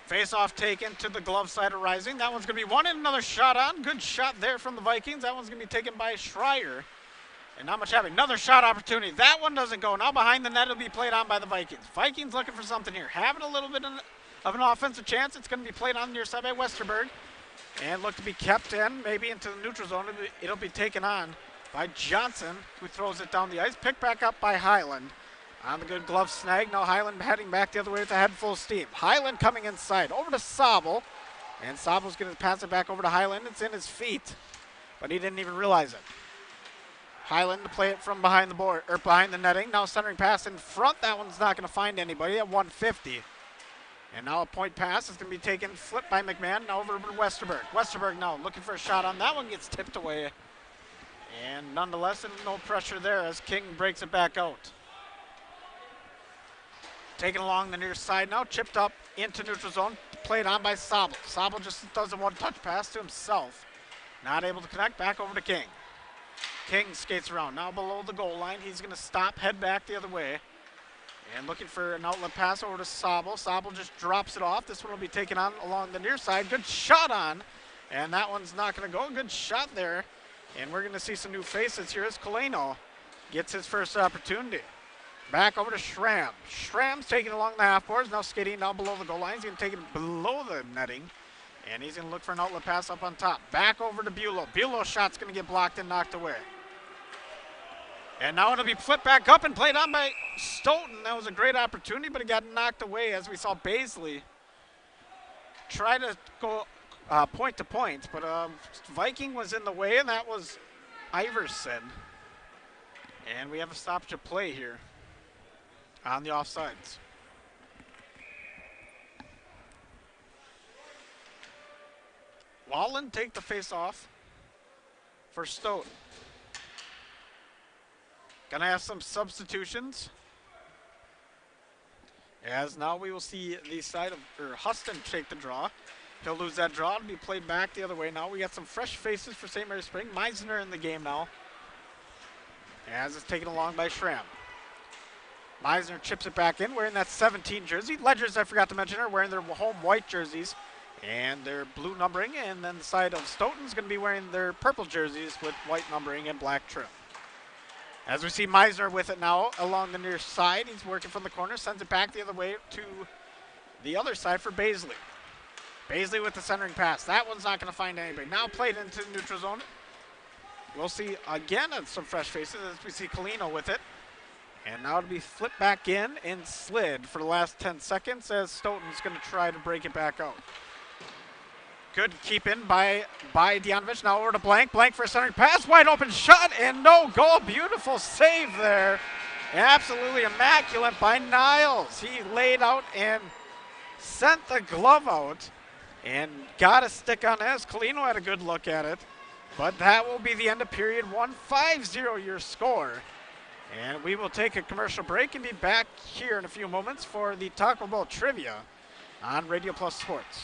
Face-off taken to the glove side of Rising. That one's going to be won and another shot on. Good shot there from the Vikings. That one's going to be taken by Schreier. And not much happening. Another shot opportunity. That one doesn't go. Now behind the net, it'll be played on by the Vikings. Vikings looking for something here. Having a little bit of an offensive chance. It's going to be played on the near side by Westerberg. And look to be kept in, maybe into the neutral zone. It'll be taken on by Johnson, who throws it down the ice. Picked back up by Highland on the good glove snag. Now Highland heading back the other way with a head full of steam. Highland coming inside, over to Sobel. And Sobel's going to pass it back over to Highland. It's in his feet, but he didn't even realize it. Highland to play it from behind the board, or behind the netting. Now centering pass in front. That one's not going to find anybody at 150. And now a point pass is going to be taken, flipped by McMahon, now over to Westerberg. Westerberg now looking for a shot on that one, gets tipped away. And nonetheless, no pressure there as King breaks it back out. Taken along the near side now, chipped up into neutral zone, played on by Sobel. Sobel just does a one-touch pass to himself. Not able to connect, back over to King. King skates around, now below the goal line. He's going to stop, head back the other way. And looking for an outlet pass over to Sobel. Sobel just drops it off. This one will be taken on along the near side. Good shot on, and that one's not going to go. Good shot there. And we're going to see some new faces here as Kaleno gets his first opportunity. Back over to Schramm. Schramm's taking along the half boards, now skating down below the goal line. He's going to take it below the netting, and he's going to look for an outlet pass up on top. Back over to Bulow. Bulow's shot's going to get blocked and knocked away. And now it'll be flipped back up and played on by Stoughton. That was a great opportunity, but it got knocked away as we saw Baisley try to go point to point, but Viking was in the way, and that was Iverson. And we have a stoppage of play here on the offsides. Wallen take the face off for Stoughton. Gonna have some substitutions, as now we will see the side of Huston take the draw. He'll lose that draw. It'll be played back the other way now. We got some fresh faces for St. Mary's Spring. Meisner in the game now, as it's taken along by Schramm. Meisner chips it back in, wearing that 17 jersey. Ledgers, I forgot to mention, are wearing their home white jerseys and their blue numbering. And then the side of Stoughton's going to be wearing their purple jerseys with white numbering and black trim. As we see Meisner with it now along the near side. He's working from the corner, sends it back the other way to the other side for Baisley. Baisley with the centering pass. That one's not going to find anybody. Now played into the neutral zone. We'll see again some fresh faces as we see Kaleno with it. And now it'll be flipped back in and slid for the last 10 seconds as Stoughton's going to try to break it back out. Good keep in by Dianovich. Now over to Blank. Blank for a centering pass. Wide open shot and no goal. Beautiful save there. Absolutely immaculate by Niles. He laid out and sent the glove out and got a stick on as Kaleno had a good look at it. But that will be the end of period 1. 5-0 your score. And we will take a commercial break and be back here in a few moments for the Taco Bell Trivia on Radio Plus Sports.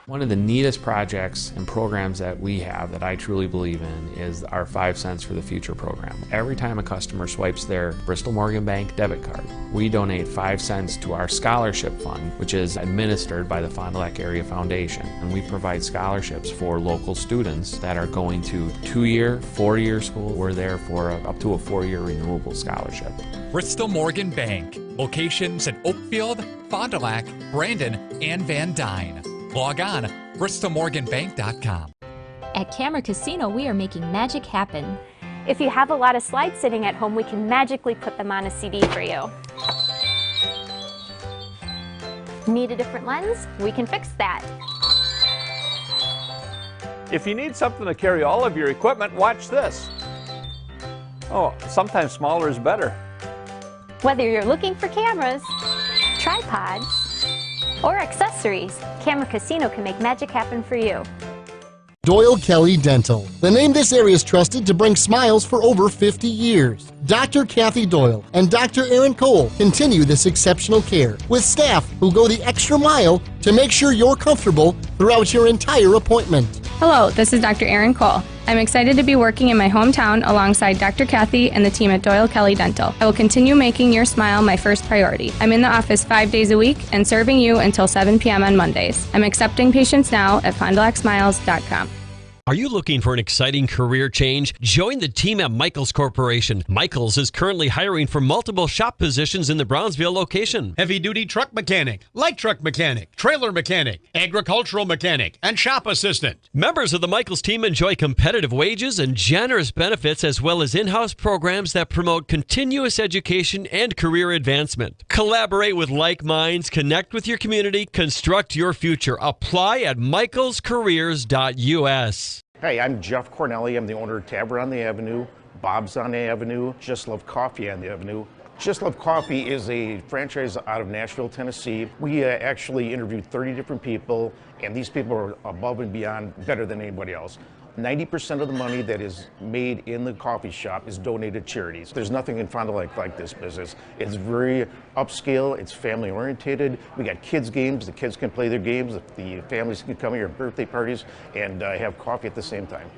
One of the neatest projects and programs that we have that I truly believe in is our 5 Cents for the Future program. Every time a customer swipes their Bristol Morgan Bank debit card, we donate 5 cents to our scholarship fund, which is administered by the Fond du Lac Area Foundation. And we provide scholarships for local students that are going to 2-year, 4-year school. We're there for up to a 4-year renewable scholarship. Bristol Morgan Bank, locations in Oakfield, Fond du Lac, Brandon, and Van Dyne. Log on, bristolmorganbank.com. At Camera Casino, we are making magic happen. If you have a lot of slides sitting at home, we can magically put them on a CD for you. Need a different lens? We can fix that. If you need something to carry all of your equipment, watch this. Oh, sometimes smaller is better. Whether you're looking for cameras, tripods, or accessories, Camera Casino can make magic happen for you. Doyle Kelly Dental, the name this area is trusted to bring smiles for over 50 years. Dr. Kathy Doyle and Dr. Aaron Cole continue this exceptional care with staff who go the extra mile to make sure you're comfortable throughout your entire appointment. Hello, this is Dr. Aaron Cole. I'm excited to be working in my hometown alongside Dr. Kathy and the team at Doyle Kelly Dental. I will continue making your smile my first priority. I'm in the office 5 days a week and serving you until 7 p.m. on Mondays. I'm accepting patients now at FondDuLacSmiles.com. Are you looking for an exciting career change? Join the team at Michaels Corporation. Michaels is currently hiring for multiple shop positions in the Brownsville location. Heavy-duty truck mechanic, light truck mechanic, trailer mechanic, agricultural mechanic, and shop assistant. Members of the Michaels team enjoy competitive wages and generous benefits, as well as in-house programs that promote continuous education and career advancement. Collaborate with like minds, connect with your community, construct your future. Apply at michaelscareers.us. Hey, I'm Jeff Cornelli. I'm the owner of Tavern on the Avenue, Bob's on the Avenue, Just Love Coffee on the Avenue. Just Love Coffee is a franchise out of Nashville, Tennessee. We actually interviewed 30 different people, and these people are above and beyond better than anybody else. 90% of the money that is made in the coffee shop is donated to charities. There's nothing in Fond du Lac like this business. It's very upscale, it's family oriented. We got kids games, the kids can play their games, the families can come here at birthday parties and have coffee at the same time.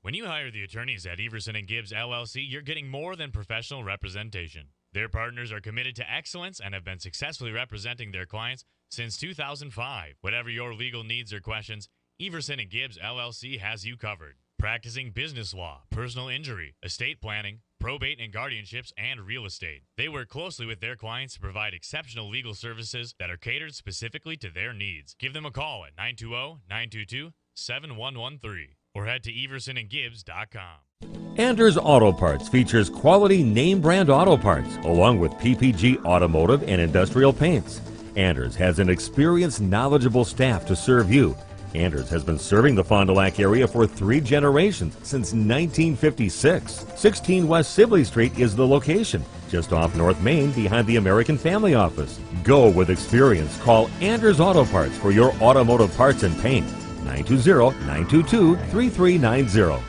When you hire the attorneys at Everson & Gibbs LLC, you're getting more than professional representation. Their partners are committed to excellence and have been successfully representing their clients since 2005. Whatever your legal needs or questions, Everson & Gibbs LLC has you covered. Practicing business law, personal injury, estate planning, probate and guardianships, and real estate. They work closely with their clients to provide exceptional legal services that are catered specifically to their needs. Give them a call at 920-922-7113 or head to eversonandgibbs.com. Anders Auto Parts features quality name brand auto parts along with PPG automotive and industrial paints. Anders has an experienced, knowledgeable staff to serve you. Anders has been serving the Fond du Lac area for 3 generations since 1956. 16 West Sibley Street is the location, just off North Main behind the American Family Office. Go with experience. Call Anders Auto Parts for your automotive parts and paint. 920-922-3390.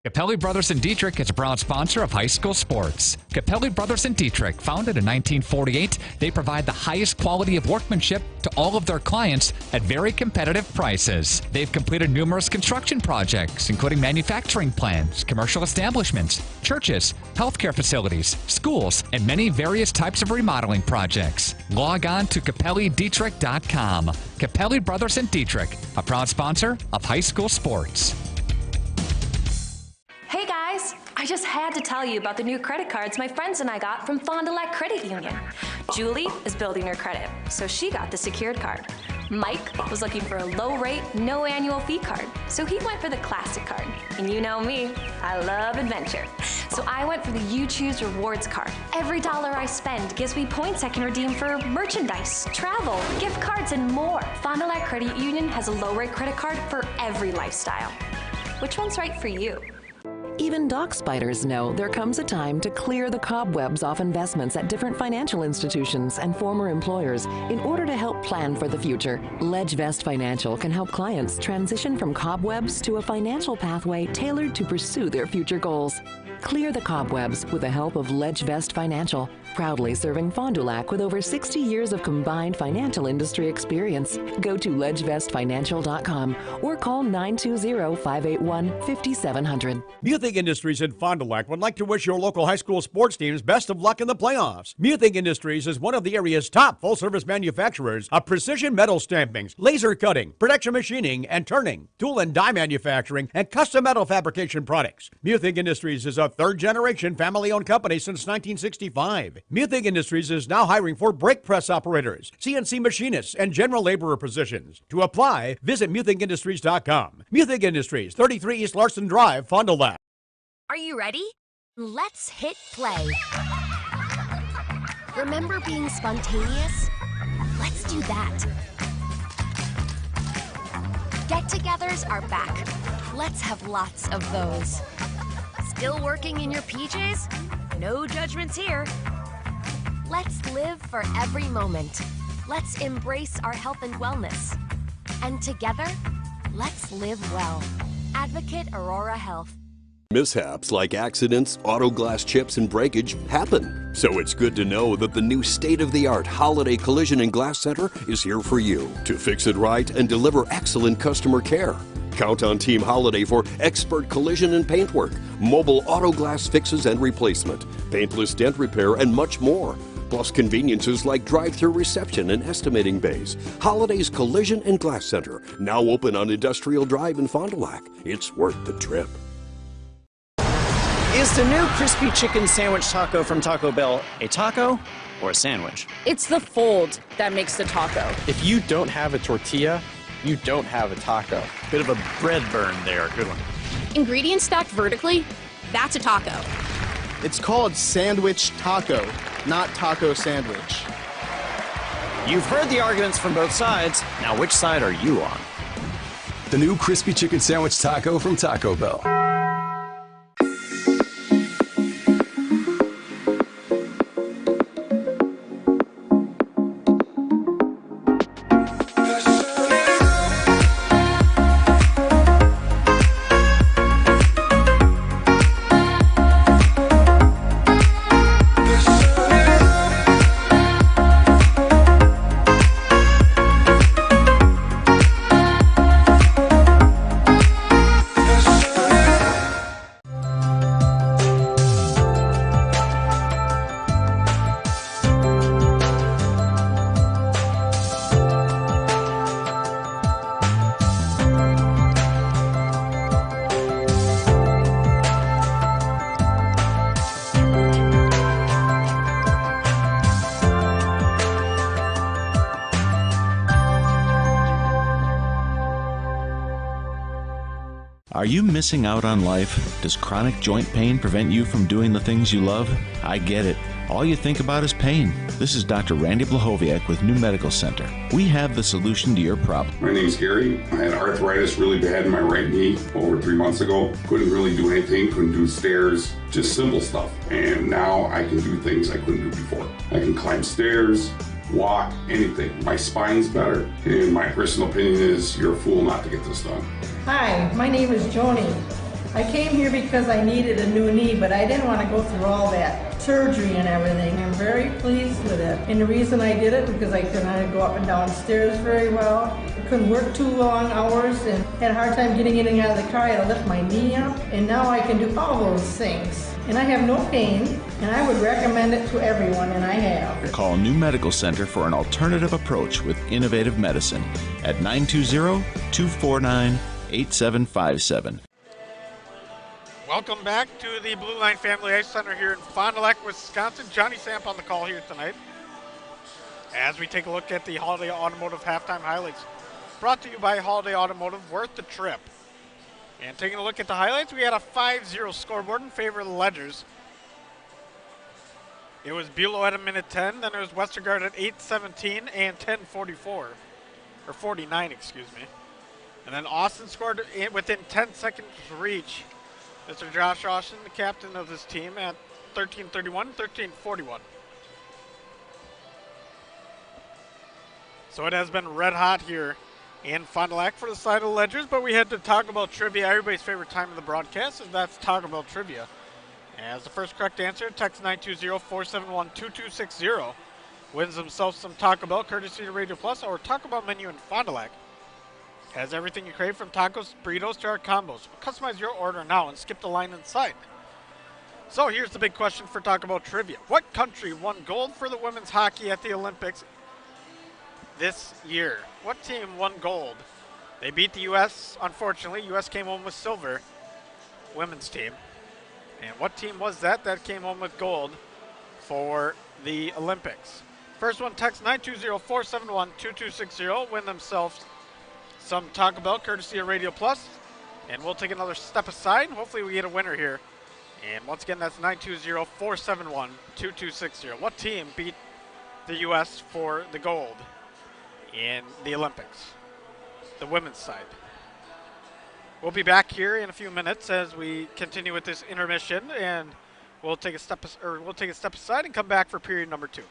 Capelli Brothers and Dietrich is a proud sponsor of high school sports. Capelli Brothers and Dietrich, founded in 1948, they provide the highest quality of workmanship to all of their clients at very competitive prices. They've completed numerous construction projects, including manufacturing plants, commercial establishments, churches, healthcare facilities, schools, and many various types of remodeling projects. Log on to CapelliDietrich.com. Capelli Brothers and Dietrich, a proud sponsor of high school sports. Hey guys, I just had to tell you about the new credit cards my friends and I got from Fond du Lac Credit Union. Julie is building her credit, so she got the secured card. Mike was looking for a low rate, no annual fee card, so he went for the classic card. And you know me, I love adventure. So I went for the You Choose Rewards card. Every dollar I spend gives me points I can redeem for merchandise, travel, gift cards, and more. Fond du Lac Credit Union has a low rate credit card for every lifestyle. Which one's right for you? Even dock spiders know there comes a time to clear the cobwebs off investments at different financial institutions and former employers in order to help plan for the future. LedgeVest Financial can help clients transition from cobwebs to a financial pathway tailored to pursue their future goals. Clear the cobwebs with the help of LedgeVest Financial, proudly serving Fond du Lac with over 60 years of combined financial industry experience. Go to ledgevestfinancial.com or call 920-581-5700. Muthig Industries in Fond du Lac would like to wish your local high school sports teams best of luck in the playoffs. Muthig Industries is one of the area's top full-service manufacturers of precision metal stampings, laser cutting, production machining and turning, tool and die manufacturing, and custom metal fabrication products. Muthig Industries is a third-generation family-owned company since 1965. Muthig Industries is now hiring for brake press operators, CNC machinists, and general laborer positions. To apply, visit MuthigIndustries.com. Muthig Industries, 33 East Larson Drive, Fond du Lac. Are you ready? Let's hit play. Remember being spontaneous? Let's do that. Get-togethers are back. Let's have lots of those. Still working in your PJs? No judgments here. Let's live for every moment. Let's embrace our health and wellness. And together, let's live well. Advocate Aurora Health. Mishaps like accidents, auto glass chips, and breakage happen. So it's good to know that the new state-of-the-art Holiday Collision and Glass Center is here for you to fix it right and deliver excellent customer care. Count on Team Holiday for expert collision and paintwork, mobile auto glass fixes and replacement, paintless dent repair, and much more. Plus conveniences like drive-through reception and estimating bays. Holiday's Collision and Glass Center, now open on Industrial Drive in Fond du Lac. It's worth the trip. Is the new crispy chicken sandwich taco from Taco Bell a taco or a sandwich? It's the fold that makes the taco. If you don't have a tortilla, you don't have a taco. Bit of a bread burn there. Good one. Ingredients stacked vertically, that's a taco. It's called sandwich taco, not taco sandwich. You've heard the arguments from both sides. Now, which side are you on? The new crispy chicken sandwich taco from Taco Bell. Are you missing out on life? Does chronic joint pain prevent you from doing the things you love? I get it. All you think about is pain. This is Dr. Randy Blahoviak with New Medical Center. We have the solution to your problem. My name's Gary. I had arthritis really bad in my right knee over 3 months ago. Couldn't really do anything, couldn't do stairs, just simple stuff. And now I can do things I couldn't do before. I can climb stairs, walk, anything. My spine's better. And my personal opinion is you're a fool not to get this done. Hi, my name is Joni. I came here because I needed a new knee, but I didn't want to go through all that surgery and everything. I'm very pleased with it. And the reason I did it because I couldn't go up and down stairs very well. I couldn't work too long hours and had a hard time getting in and out of the car. I had to lift my knee up. And now I can do all those things. And I have no pain, and I would recommend it to everyone, and I have. Call New Medical Center for an alternative approach with innovative medicine at 920-249-8757. Welcome back to the Blue Line Family Ice Center here in Fond du Lac, Wisconsin. Johnny Samp on the call here tonight as we take a look at the Holiday Automotive halftime highlights. Brought to you by Holiday Automotive, worth the trip. And taking a look at the highlights, we had a 5-0 scoreboard in favor of the Ledgers. It was Bulow at a minute 10, then it was Westergaard at 8:17 and 10:44, or 49, excuse me. And then Austin scored within 10 seconds reach. Mr. Josh Austin, the captain of this team, at 13:31, 13:41. So it has been red hot here in Fond du Lac for the side of the Ledgers, but we had to talk about trivia. Everybody's favorite time of the broadcast, and that's Taco Bell trivia. As the first correct answer, text 920-471-2260 wins themselves some Taco Bell, courtesy of Radio Plus, or Taco Bell menu in Fond du Lac. Has everything you crave from tacos, burritos to our combos. Customize your order now and skip the line inside. So here's the big question for Taco Bell trivia. What country won gold for the women's hockey at the Olympics this year? What team won gold? They beat the U.S., unfortunately. U.S. came home with silver, women's team. And what team was that came home with gold for the Olympics? First one, text 920-471-2260. Win themselves some Taco Bell, courtesy of Radio Plus. And we'll take another step aside. Hopefully we get a winner here. And once again, that's 920-471-2260. What team beat the U.S. for the gold in the Olympics? The women's side. We'll be back here in a few minutes as we continue with this intermission, and we'll take a step aside and come back for period number 2.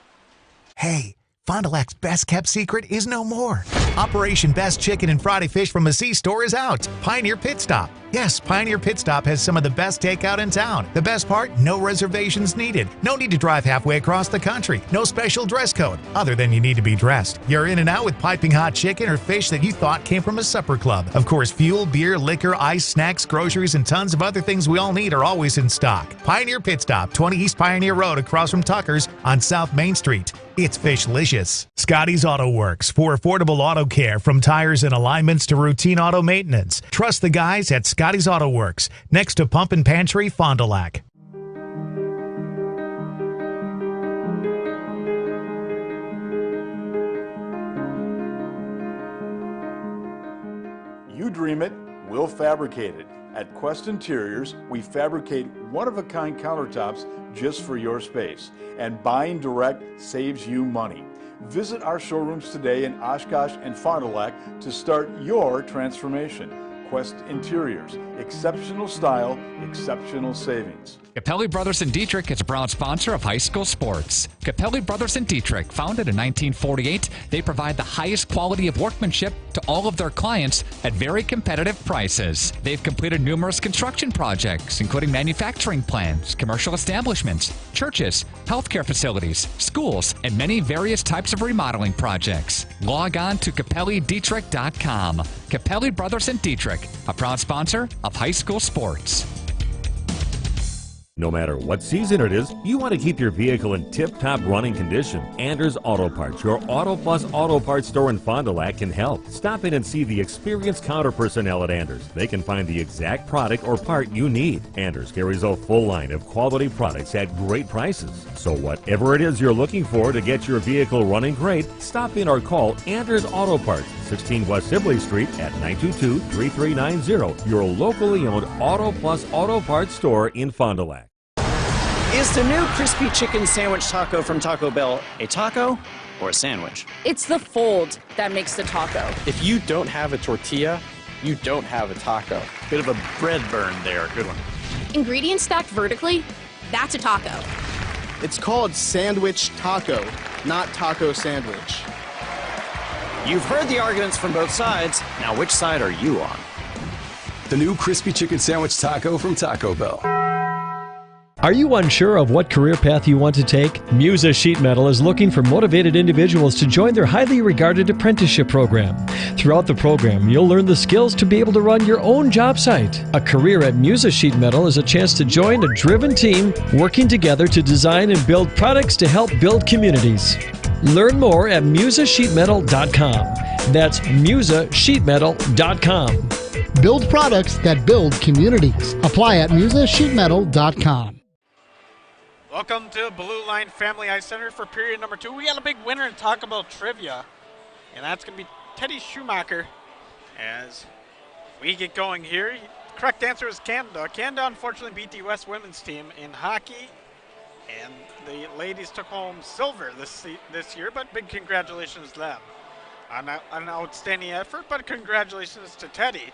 Hey, Fond du Lac's best kept secret is no more. Operation Best Chicken and Friday Fish from Massey Store is out. Pioneer Pit Stop. Yes, Pioneer Pit Stop has some of the best takeout in town. The best part, no reservations needed. No need to drive halfway across the country. No special dress code, other than you need to be dressed. You're in and out with piping hot chicken or fish that you thought came from a supper club. Of course, fuel, beer, liquor, ice, snacks, groceries, and tons of other things we all need are always in stock. Pioneer Pit Stop, 20 East Pioneer Road across from Tucker's on South Main Street. It's Fishlicious. Scotty's Auto Works for affordable auto care, from tires and alignments to routine auto maintenance. Trust the guys at Scotty's Auto Works, next to Pump and Pantry, Fond du Lac. You dream it, we'll fabricate it. At Quest Interiors, we fabricate one-of-a-kind countertops just for your space, and buying direct saves you money. Visit our showrooms today in Oshkosh and Fond du Lac to start your transformation. Quest Interiors, exceptional style, exceptional savings. Capelli Brothers and Dietrich is a proud sponsor of high school sports. Capelli Brothers and Dietrich, founded in 1948, they provide the highest quality of workmanship to all of their clients at very competitive prices. They've completed numerous construction projects, including manufacturing plants, commercial establishments, churches, healthcare facilities, schools, and many various types of remodeling projects. Log on to CapelliDietrich.com. Capelli Brothers and Dietrich, a proud sponsor of high school sports. No matter what season it is, you want to keep your vehicle in tip-top running condition. Anders Auto Parts, your Auto Plus Auto Parts store in Fond du Lac, can help. Stop in and see the experienced counter personnel at Anders. They can find the exact product or part you need. Anders carries a full line of quality products at great prices. So whatever it is you're looking for to get your vehicle running great, stop in or call Anders Auto Parts, 16 West Sibley Street at 922-3390, your locally owned Auto Plus Auto Parts store in Fond du Lac. Is the new crispy chicken sandwich taco from Taco Bell a taco or a sandwich? It's the fold that makes the taco. If you don't have a tortilla, you don't have a taco. Bit of a bread burn there. Good one. Ingredients stacked vertically, that's a taco. It's called sandwich taco, not taco sandwich. You've heard the arguments from both sides. Now, which side are you on? The new crispy chicken sandwich taco from Taco Bell. Are you unsure of what career path you want to take? Musa Sheet Metal is looking for motivated individuals to join their highly regarded apprenticeship program. Throughout the program, you'll learn the skills to be able to run your own job site. A career at Musa Sheet Metal is a chance to join a driven team working together to design and build products to help build communities. Learn more at musasheetmetal.com. That's musasheetmetal.com. Build products that build communities. Apply at musasheetmetal.com. Welcome to Blue Line Family Ice Center for period number 2. We got a big winner in Taco Bell trivia, and that's going to be Teddy Schumacher as we get going here. The correct answer is Canada. Canada unfortunately beat the U.S. women's team in hockey, and the ladies took home silver this year, but big congratulations to them on an outstanding effort. But congratulations to Teddy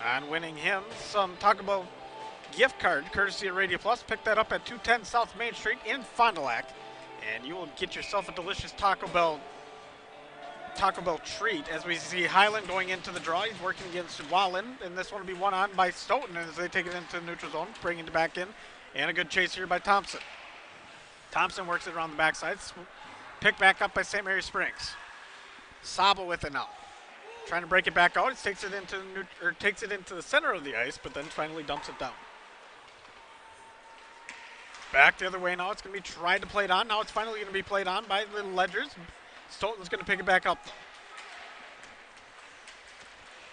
on winning him some Taco Bell gift card courtesy of Radio Plus. Pick that up at 210 South Main Street in Fond du Lac, and you will get yourself a delicious Taco Bell treat. As we see Highland going into the draw, he's working against Wallen, and this one will be won on by Stoughton as they take it into the neutral zone, bringing it back in, and a good chase here by Thompson. Thompson works it around the backside, picked back up by St. Mary Springs. Saba with it now, trying to break it back out. It takes it into the center of the ice, but then finally dumps it down. Back the other way now. It's going to be tried to play it on. Now it's finally going to be played on by Little Ledgers. Stoughton's going to pick it back up.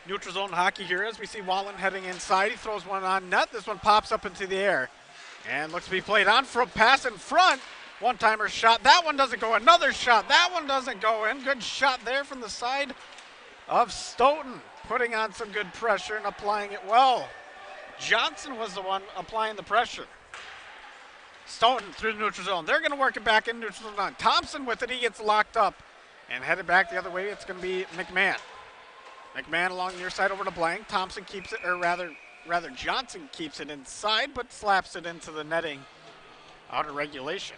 Neutral zone hockey here as we see Wallen heading inside. He throws one on net. This one pops up into the air and looks to be played on. From pass in front. One-timer shot. That one doesn't go. Another shot. That one doesn't go in. Good shot there from the side of Stoughton, putting on some good pressure and applying it well. Johnson was the one applying the pressure. Stoughton through the neutral zone. They're going to work it back in neutral zone. Thompson with it. He gets locked up and headed back the other way. It's going to be McMahon. McMahon along the near side over to Blank. Thompson keeps it, or rather Johnson keeps it inside, but slaps it into the netting out of regulation.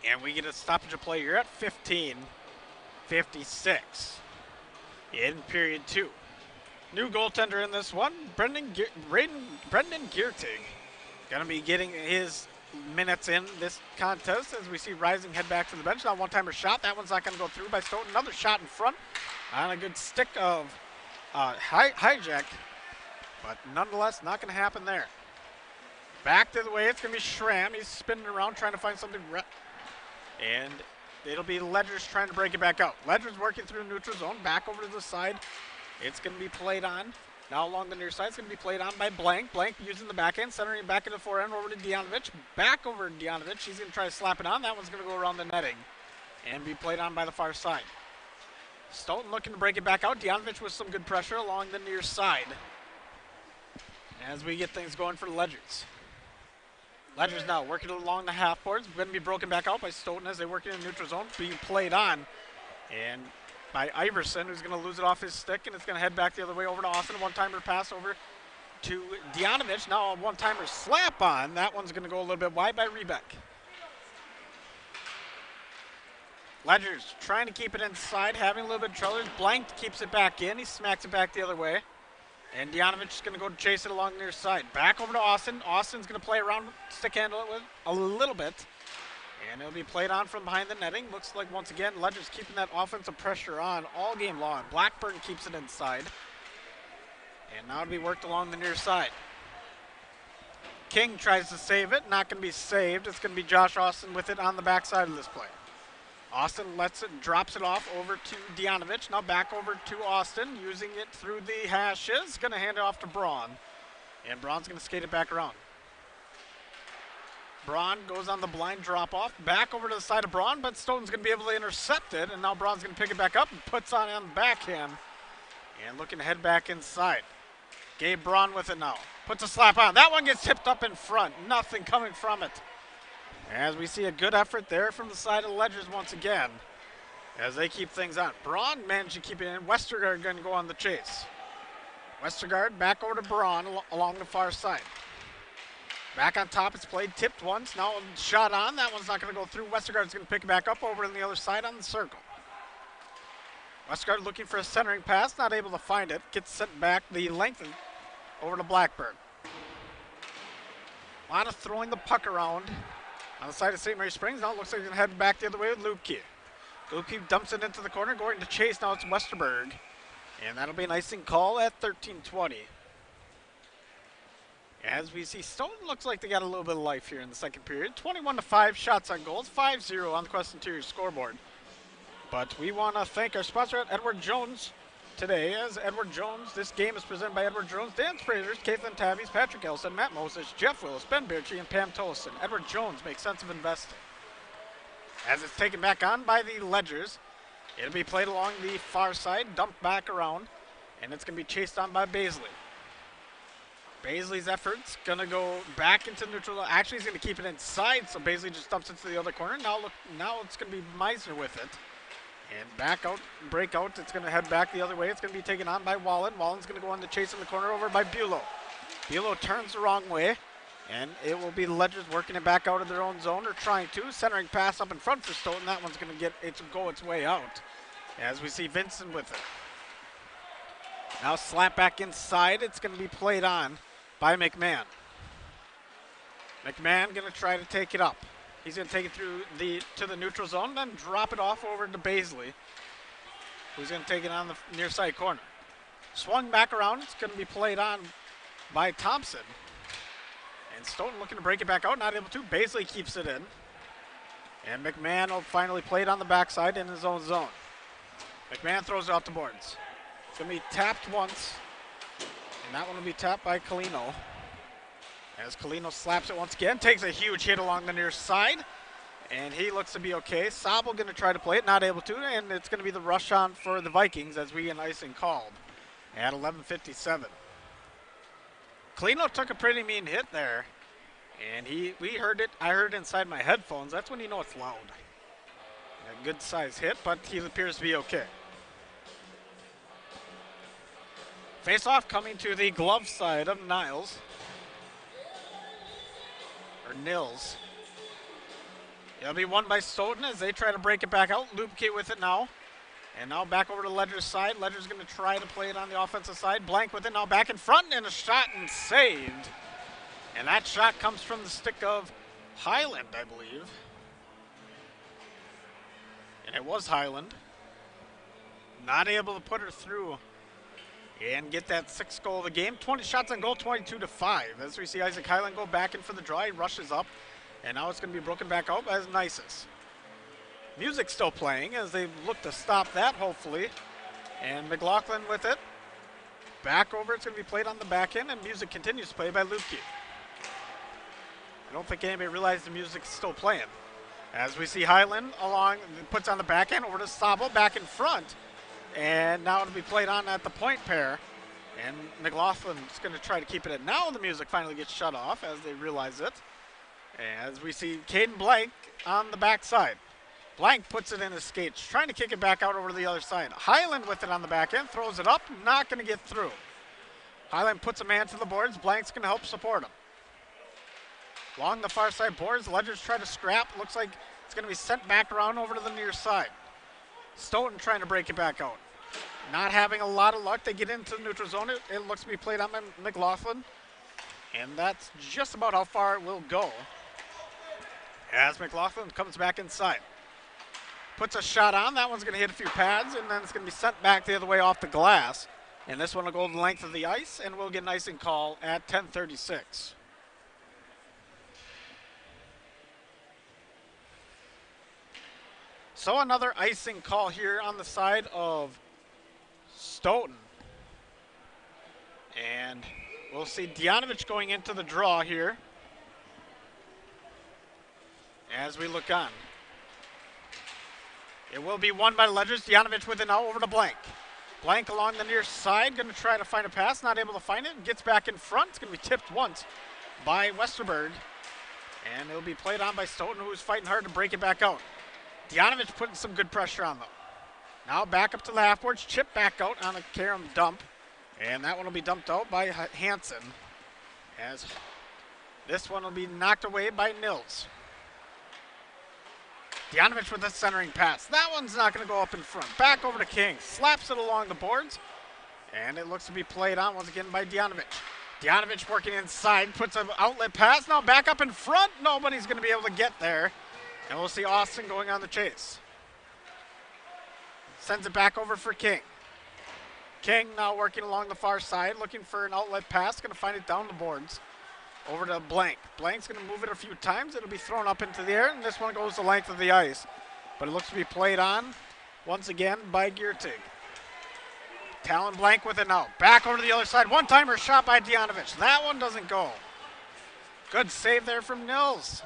And we get a stoppage of play here at 15:56 in period 2. New goaltender in this one, Brendan Gierting. Going to be getting his minutes in this contest as we see Rising head back to the bench. Now one-timer shot. That one's not going to go through by Stoughton. Another shot in front on a good stick of hijack, but nonetheless not going to happen there. Back the other way. It's going to be Schramm. He's spinning around trying to find something. And it'll be Ledgers trying to break it back out. Ledgers working through the neutral zone. Back over to the side. It's going to be played on. Now along the near side, it's going to be played on by Blank. Blank using the backhand, centering back into the forehand over to Dianovich. Back over to Dianovich. He's going to try to slap it on. That one's going to go around the netting and be played on by the far side. Stoughton looking to break it back out. Dianovich with some good pressure along the near side as we get things going for the Ledgers. Ledgers now working along the half boards. Going to be broken back out by Stoughton as they work in the neutral zone, being played on. And by Iverson, who's going to lose it off his stick, and it's going to head back the other way over to Austin. One-timer pass over to Dianovich. Now a one-timer slap on. That one's going to go a little bit wide by Rebeck. Ledgers trying to keep it inside, having a little bit of trouble. Blank keeps it back in. He smacks it back the other way. And Dianovich is going to go chase it along the near side. Back over to Austin. Austin's going to play around, stick handle it with a little bit. And it'll be played on from behind the netting. Looks like, once again, Ledgers keeping that offensive pressure on all game long. Blackburn keeps it inside. And now it'll be worked along the near side. King tries to save it. Not going to be saved. It's going to be Josh Austin with it on the backside of this play. Austin drops it off over to Dianovich. Now back over to Austin, using it through the hashes. Going to hand it off to Braun. And Braun's going to skate it back around. Braun goes on the blind drop-off. Back over to the side of Braun, but Stoughton's going to be able to intercept it. And now Braun's going to pick it back up and puts on the backhand. And looking to head back inside. Gabe Braun with it now. Puts a slap on. That one gets tipped up in front. Nothing coming from it. As we see a good effort there from the side of the Ledgers once again. As they keep things on. Braun managed to keep it in. Westergaard going to go on the chase. Westergaard back over to Braun along the far side. Back on top. It's played. Tipped once. Now shot on. That one's not going to go through. Westergaard's going to pick it back up over on the other side on the circle. Westergaard looking for a centering pass. Not able to find it. Gets sent back the length over to Blackburn. Lana throwing the puck around on the side of St. Mary Springs. Now it looks like he's going to head back the other way with Lubke. Lubke dumps it into the corner, going to chase. Now it's Westerberg. And that'll be an icing call at 13:20. As we see, Stoughton looks like they got a little bit of life here in the second period. 21-5 shots on goals, 5-0 on the Quest Interior scoreboard. But we want to thank our sponsor at Edward Jones today. As Edward Jones, this game is presented by Edward Jones, Dan Sprazers, Caitlin Tabbies, Patrick Elson, Matt Moses, Jeff Willis, Ben Birchie, and Pam Tollison. Edward Jones makes sense of investing. As it's taken back on by the Ledgers, it'll be played along the far side, dumped back around, and it's going to be chased on by Baisley. Baisley's effort's going to go back into neutral. Actually, he's going to keep it inside, so Baisley just dumps it to the other corner. Now it's going to be Meisner with it. And back out, break out. It's going to head back the other way. It's going to be taken on by Wallen. Wallen's going to go on the chase in the corner over by Bulow. Bulow turns the wrong way, and it will be the Ledgers working it back out of their own zone, or trying to. Centering pass up in front for Stoughton. That one's going to go its way out. As we see Vincent with it. Now slap back inside. It's going to be played on by McMahon. McMahon going to try to take it up. He's going to take it through to the neutral zone, then drop it off over to Baisley, who's going to take it on the near side corner. Swung back around. It's going to be played on by Thompson. And Stoughton looking to break it back out, not able to. Baisley keeps it in. And McMahon will finally play it on the backside in his own zone. McMahon throws it out the boards. It's going to be tapped once. And that one will be tapped by Colino. As Colino slaps it once again, takes a huge hit along the near side, and he looks to be okay. Sabel going to try to play it, not able to, and it's going to be the rush on for the Vikings as we get an icing called at 11:57. Colino took a pretty mean hit there, and we heard it. I heard it inside my headphones. That's when you know it's loud. A good size hit, but he appears to be okay. Face-off coming to the glove side of Niles. Or Nils. It'll be won by Stoughton as they try to break it back out. Lubke with it now. And now back over to Ledger's side. Ledger's going to try to play it on the offensive side. Blank with it now back in front, and a shot and saved. And that shot comes from the stick of Highland, I believe. And it was Highland. Not able to put her through and get that sixth goal of the game. 20 shots on goal, 22-5. As we see Isaac Highland go back in for the draw, he rushes up, and now it's going to be broken back out as Nisus. Music still playing as they look to stop that, hopefully. And McLaughlin with it. Back over, it's going to be played on the back end, and music continues to play by Lubke. I don't think anybody realized the music's still playing. As we see Highland puts on the back end over to Sabo, back in front. And now it'll be played on at the point pair. And McLaughlin's going to try to keep it in. Now the music finally gets shut off as they realize it. As we see Caden Blank on the backside. Blank puts it in his skates, trying to kick it back out over to the other side. Highland with it on the back end, throws it up, not going to get through. Highland puts a man to the boards. Blank's going to help support him. Along the far side boards, Ledgers try to scrap. Looks like it's going to be sent back around over to the near side. Stoughton trying to break it back out. Not having a lot of luck. They get into the neutral zone. It looks to be played on by McLaughlin. And that's just about how far it will go. As McLaughlin comes back inside. Puts a shot on. That one's going to hit a few pads, and then it's going to be sent back the other way off the glass. And this one will go the length of the ice, and we'll get an icing call at 10:36. So another icing call here on the side of Stoughton. And we'll see Dianovich going into the draw here as we look on. It will be won by the Ledgers. Dianovich with it now over to Blank. Blank along the near side, going to try to find a pass, not able to find it, gets back in front. It's going to be tipped once by Westerberg. And it'll be played on by Stoughton, who's fighting hard to break it back out. Dianovich putting some good pressure on, though. Now back up to the half boards, chip back out on a Karam dump. And that one will be dumped out by Hansen, as this one will be knocked away by Nils. Dianovich with a centering pass. That one's not going to go up in front. Back over to King. Slaps it along the boards. And it looks to be played on once again by Dianovich. Dianovich working inside. Puts an outlet pass. Now back up in front. Nobody's going to be able to get there. And we'll see Austin going on the chase. Sends it back over for King. King now working along the far side, looking for an outlet pass, going to find it down the boards. Over to Blank. Blank's going to move it a few times. It'll be thrown up into the air, and this one goes the length of the ice. But it looks to be played on once again by Giertig. Talon Blank with it now. Back over to the other side. One-timer shot by Dianovich. That one doesn't go. Good save there from Nils.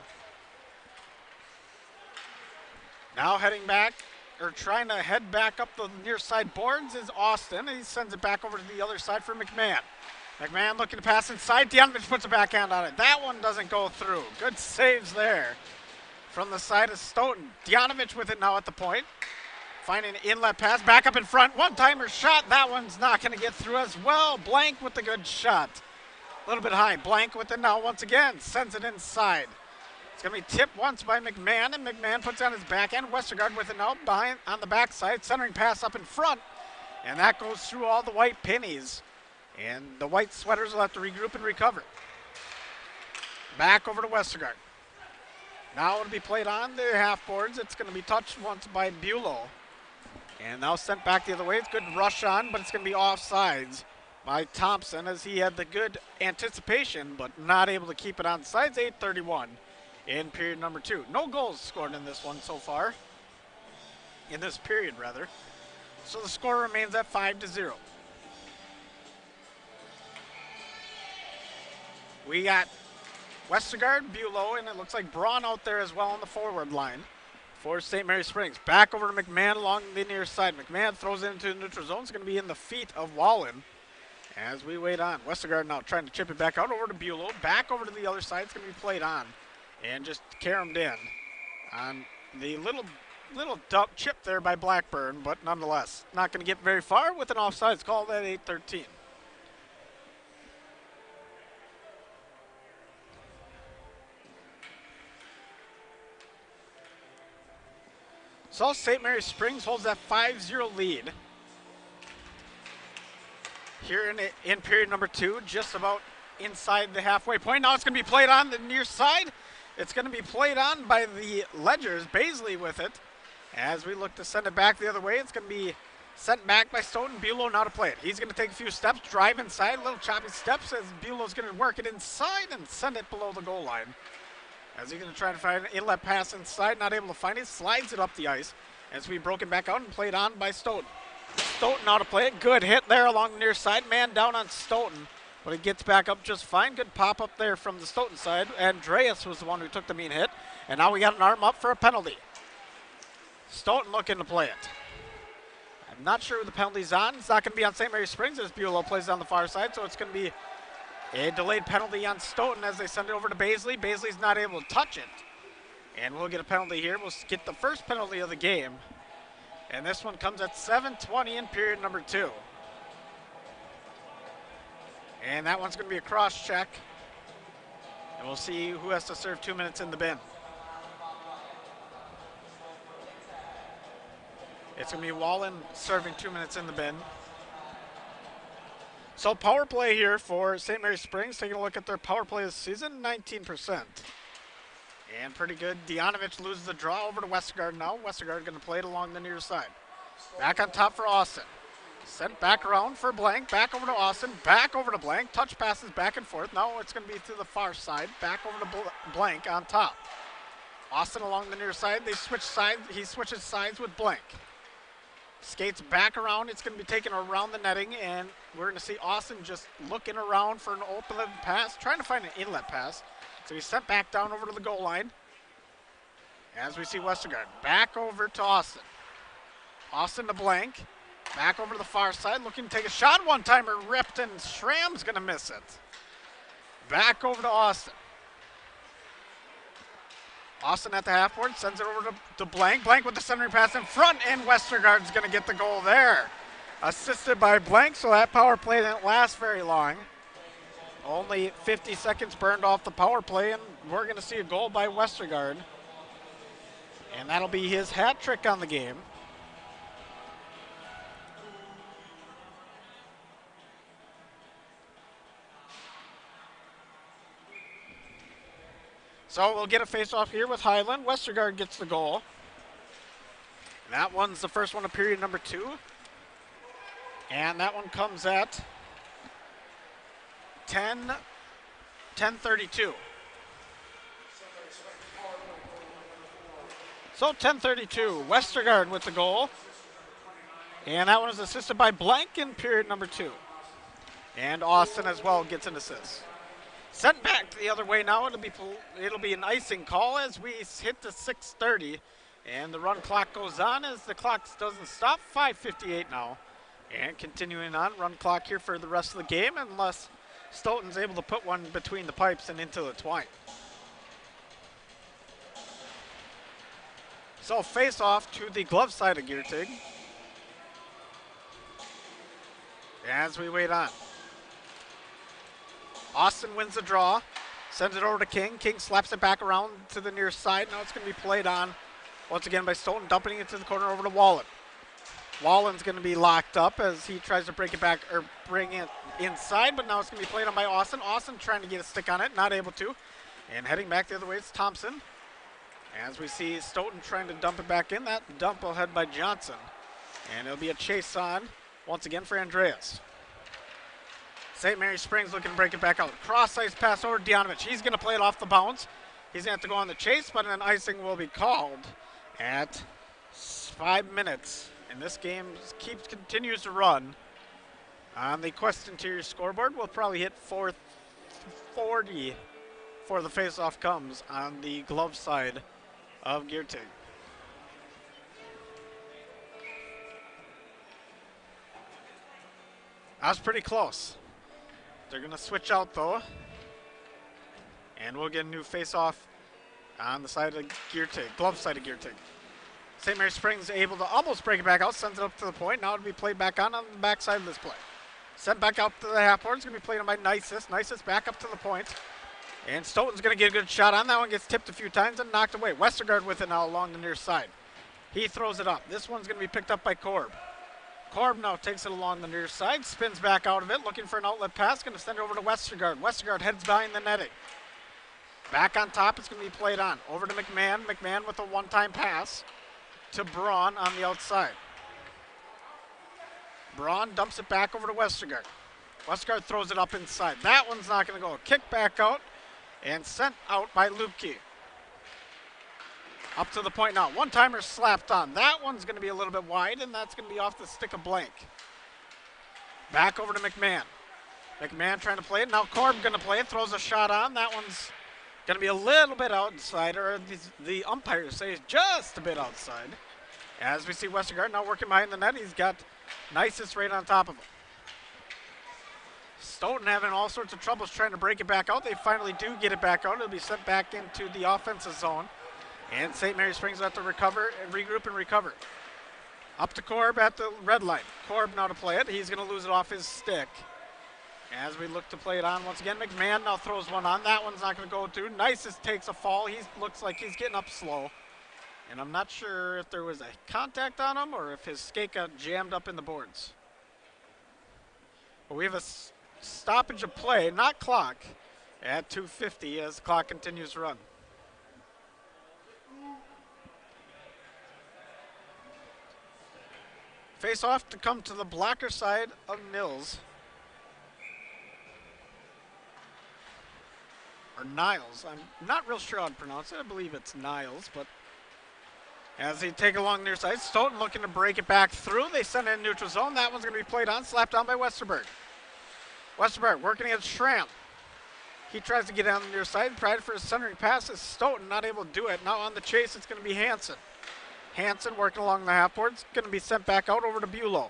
Now heading back, or trying to head back up the near side boards is Austin. And he sends it back over to the other side for McMahon. McMahon looking to pass inside. Dianovich puts a backhand on it. That one doesn't go through. Good saves there from the side of Stoughton. Dianovich with it now at the point. Finding an inlet pass. Back up in front. One-timer shot. That one's not going to get through as well. Blank with the good shot. A little bit high. Blank with it now once again. Sends it inside. It's going to be tipped once by McMahon, and McMahon puts on his backhand. Westergaard with it now behind on the backside. Centering pass up in front. And that goes through all the white pennies. And the white sweaters will have to regroup and recover. Back over to Westergaard. Now it'll be played on the half boards. It's going to be touched once by Bulow. And now sent back the other way. It's good rush on, but it's going to be offsides by Thompson as he had the good anticipation, but not able to keep it on sides. 8:31 in period number 2. No goals scored in this one so far. In this period, rather. So the score remains at 5-0. We got Westergaard, Bulow, and it looks like Braun out there as well on the forward line for St. Mary Springs. Back over to McMahon along the near side. McMahon throws it into the neutral zone. It's going to be in the feet of Wallen as we wait on. Westergaard now trying to chip it back out over to Bulow. Back over to the other side. It's going to be played on and just caromed in on the little dump chip there by Blackburn, but nonetheless not going to get very far with an offsides call at 8:13. So St. Mary Springs holds that 5-0 lead here in period number 2, just about inside the halfway point. Now it's going to be played on the near side. It's going to be played on by the Ledgers, Baisley with it. As we look to send it back the other way, it's going to be sent back by Stoughton. Bulow now to play it. He's going to take a few steps, drive inside, little choppy steps as Bulow's going to work it inside and send it below the goal line. As he's going to try to find an inlet pass inside, not able to find it, slides it up the ice. As we broken back out and played on by Stoughton. Stoughton now to play it. Good hit there along the near side. Man down on Stoughton, but he gets back up just fine. Good pop up there from the Stoughton side. Andreas was the one who took the mean hit. And now we got an arm up for a penalty. Stoughton looking to play it. I'm not sure who the penalty's on. It's not going to be on St. Mary Springs as Bulow plays on the far side, so it's going to be a delayed penalty on Stoughton as they send it over to Baisley. Baisley's not able to touch it. And we'll get a penalty here. We'll get the first penalty of the game. And this one comes at 7:20 in period number 2. And that one's going to be a cross check. And we'll see who has to serve 2 minutes in the bin. It's going to be Wallen serving 2 minutes in the bin. So power play here for St. Mary Springs. Taking a look at their power play this season, 19%. And pretty good. Dianovich loses the draw over to Westergaard now. Westergaard going to play it along the near side. Back on top for Austin. Sent back around for Blank. Back over to Austin. Back over to Blank. Touch passes back and forth. Now it's going to be to the far side. Back over to Blank on top. Austin along the near side. They switch sides. He switches sides with Blank. Skates back around. It's going to be taken around the netting, and we're going to see Austin just looking around for an open pass, trying to find an inlet pass. So he's sent back down over to the goal line. As we see Westergaard back over to Austin. Austin to Blank. Back over to the far side, looking to take a shot. One-timer ripped, and Schramm's going to miss it. Back over to Austin. Austin at the half board, sends it over to Blank. Blank with the centering pass in front, and Westergaard's going to get the goal there. Assisted by Blank, so that power play didn't last very long. Only 50 seconds burned off the power play, and we're going to see a goal by Westergaard. And that'll be his hat trick on the game. So we'll get a face-off here with Highland. Westergaard gets the goal. And that one's the first one of period number 2. And that one comes at 10:32. So 10:32, Westergaard with the goal. And that one is assisted by Blank in period number 2. And Austin as well gets an assist. Sent back the other way now. It'll be an icing call as we hit the 6:30, and the run clock goes on as the clock doesn't stop. 5:58 now, and continuing on, run clock here for the rest of the game unless Stoughton's able to put one between the pipes and into the twine. So face off to the glove side of Giertig as we wait on. Austin wins the draw, sends it over to King. King slaps it back around to the near side. Now it's going to be played on once again by Stoughton, dumping it to the corner over to Wallen. Wallen's going to be locked up as he tries to break it back or bring it inside, but now it's going to be played on by Austin. Austin trying to get a stick on it, not able to. And heading back the other way is Thompson. As we see Stoughton trying to dump it back in, that dump will head by Johnson. And it'll be a chase on once again for Andreas. St. Mary Springs looking to break it back out. Cross-ice pass over to Dianovich. He's going to play it off the bounce. He's going to have to go on the chase, but an icing will be called at 5 minutes. And this game continues to run. On the Quest Interior scoreboard, we'll probably hit 4:40 before the face-off comes on the glove side of Giertig. That was pretty close. They're going to switch out, though. And we'll get a new face-off on the side of Giertig, glove side of Giertig. St. Mary Springs able to almost break it back out, sends it up to the point. Now it'll be played back on the back side of this play. Sent back out to the half board. It's going to be played on by Nisus. Nisus back up to the point. And Stoughton's going to get a good shot on. That one gets tipped a few times and knocked away. Westergaard with it now along the near side. He throws it up. This one's going to be picked up by Korb. Korb now takes it along the near side, spins back out of it, looking for an outlet pass. Going to send it over to Westergaard. Westergaard heads behind the netting. Back on top, it's going to be played on. Over to McMahon. McMahon with a one-time pass to Braun on the outside. Braun dumps it back over to Westergaard. Westergaard throws it up inside. That one's not going to go. Kick back out and sent out by Lupke. Up to the point now. One-timer slapped on. That one's going to be a little bit wide, and that's going to be off the stick of Blank. Back over to McMahon. McMahon trying to play it. Now Korb going to play it. Throws a shot on. That one's going to be a little bit outside, or the umpires say it's just a bit outside. As we see Westergaard now working behind the net. He's got Nisus right on top of him. Stoughton having all sorts of troubles trying to break it back out. They finally do get it back out. It'll be sent back into the offensive zone. And St. Mary Springs will have to recover and regroup and recover. Up to Korb at the red line. Korb now to play it. He's going to lose it off his stick. As we look to play it on once again, McMahon now throws one on. That one's not going to go through. Nisus takes a fall. He looks like he's getting up slow. And I'm not sure if there was a contact on him or if his skate got jammed up in the boards. But we have a stoppage of play, not clock, at 2:50 as the clock continues to run. Face off to come to the blocker side of Mills. Or Niles. I'm not real sure how to pronounce it. I believe it's Niles, but as they take along near side, Stoughton looking to break it back through. They send it in neutral zone. That one's going to be played on, slapped down by Westerberg. Westerberg working against Schramm. He tries to get down the near side, tried for his centering pass. Is Stoughton not able to do it. Now on the chase, it's going to be Hansen. Hansen working along the half board. It's going to be sent back out over to Bulow.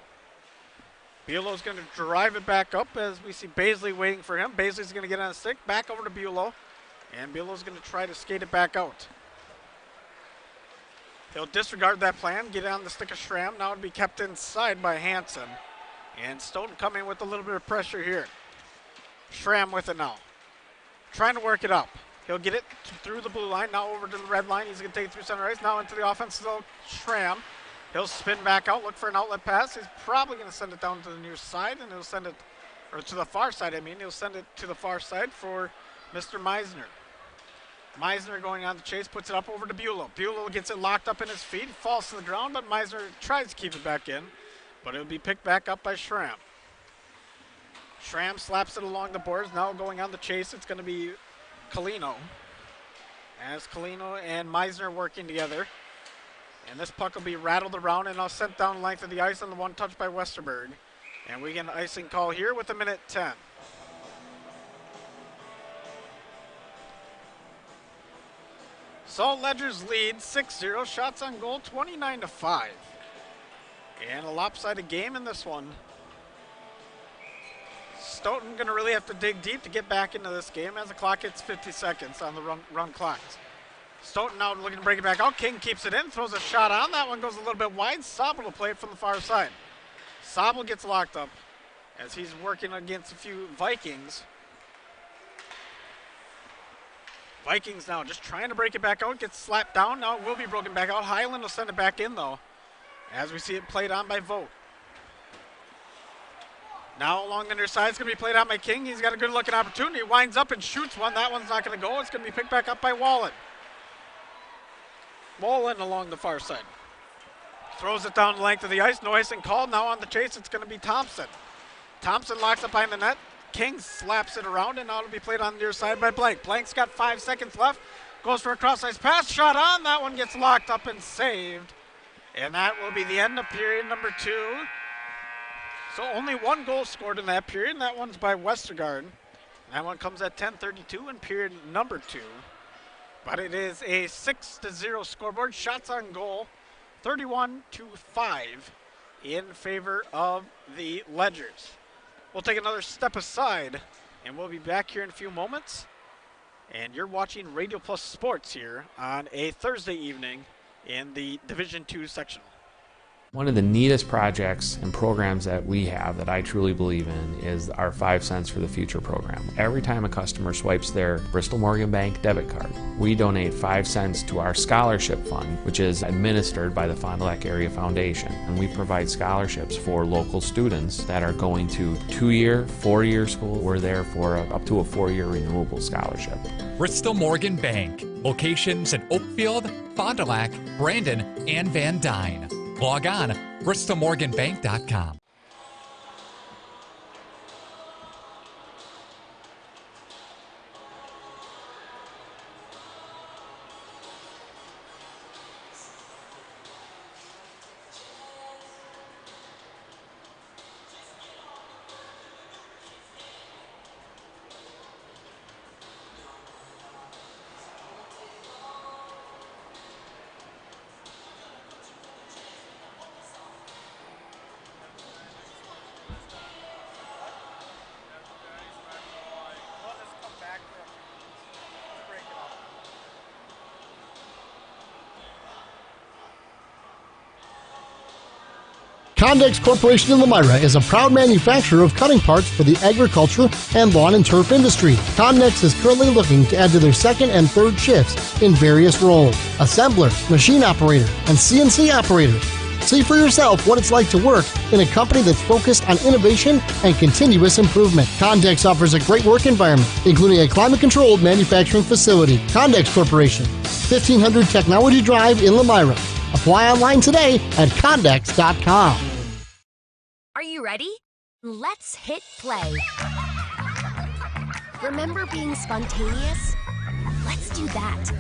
Bulow's going to drive it back up as we see Baisley waiting for him. Baisley's going to get on a stick, back over to Bulow. And Bulow's going to try to skate it back out. He'll disregard that plan, get on the stick of Schramm. Now it'll be kept inside by Hansen. And Stoughton coming with a little bit of pressure here. Schramm with it now. Trying to work it up. He'll get it through the blue line, now over to the red line. He's going to take it through center ice, now into the offense. So Schramm. He'll spin back out, look for an outlet pass. He's probably going to send it down to the near side, and he'll send it, or to the far side, he'll send it to the far side for Mr. Meisner. Meisner going on the chase, puts it up over to Bulow. Bulow gets it locked up in his feet, falls to the ground, but Meisner tries to keep it back in, but it'll be picked back up by Schramm. Schramm slaps it along the boards. Now going on the chase, it's going to be Colino. As Colino and Meisner working together. And this puck will be rattled around and now sent down the length of the ice on the one touch by Westerberg. And we get an icing call here with 1:10. So Ledgers lead 6-0, shots on goal 29-5. And a lopsided game in this one. Stoughton going to really have to dig deep to get back into this game as the clock hits 50 seconds on the run clock. Stoughton now looking to break it back out. King keeps it in, throws a shot on. That one goes a little bit wide. Sobel will play it from the far side. Sobel gets locked up as he's working against a few Vikings. Vikings now just trying to break it back out. Gets slapped down. Now it will be broken back out. Highland will send it back in, though, as we see it played on by Vogt. Now along the near side, it's going to be played out by King. He's got a good-looking opportunity. He winds up and shoots one. That one's not going to go. It's going to be picked back up by Wallen. Wallen along the far side. Throws it down the length of the ice. No icing called. Now on the chase, it's going to be Thompson. Thompson locks up behind the net. King slaps it around, and now it'll be played on the near side by Blank. Blank's got 5 seconds left. Goes for a cross-ice pass. Shot on. That one gets locked up and saved. And that will be the end of period number 2. So only one goal scored in that period, and that one's by Westergaard. That one comes at 10:32 in period number 2. But it is a 6-0 scoreboard. Shots on goal, 31-5 in favor of the Ledgers. We'll take another step aside, and we'll be back here in a few moments. And you're watching Radio Plus Sports here on a Thursday evening in the Division II sectional. One of the neatest projects and programs that we have that I truly believe in is our 5 Cents for the Future program. Every time a customer swipes their Bristol Morgan Bank debit card, we donate 5 cents to our scholarship fund, which is administered by the Fond du Lac Area Foundation. And we provide scholarships for local students that are going to 2-year, 4-year school. We're there for up to a 4-year renewable scholarship. Bristol Morgan Bank. Locations in Oakfield, Fond du Lac, Brandon, and Van Dyne. Log on, bristolmorganbank.com. Condex Corporation in Lomira is a proud manufacturer of cutting parts for the agriculture and lawn and turf industry. Condex is currently looking to add to their second and third shifts in various roles: assembler, machine operator, and CNC operator. See for yourself what it's like to work in a company that's focused on innovation and continuous improvement. Condex offers a great work environment, including a climate-controlled manufacturing facility. Condex Corporation, 1500 Technology Drive in Lomira. Apply online today at Condex.com. Are you ready? Let's hit play. Remember being spontaneous, Let's do that.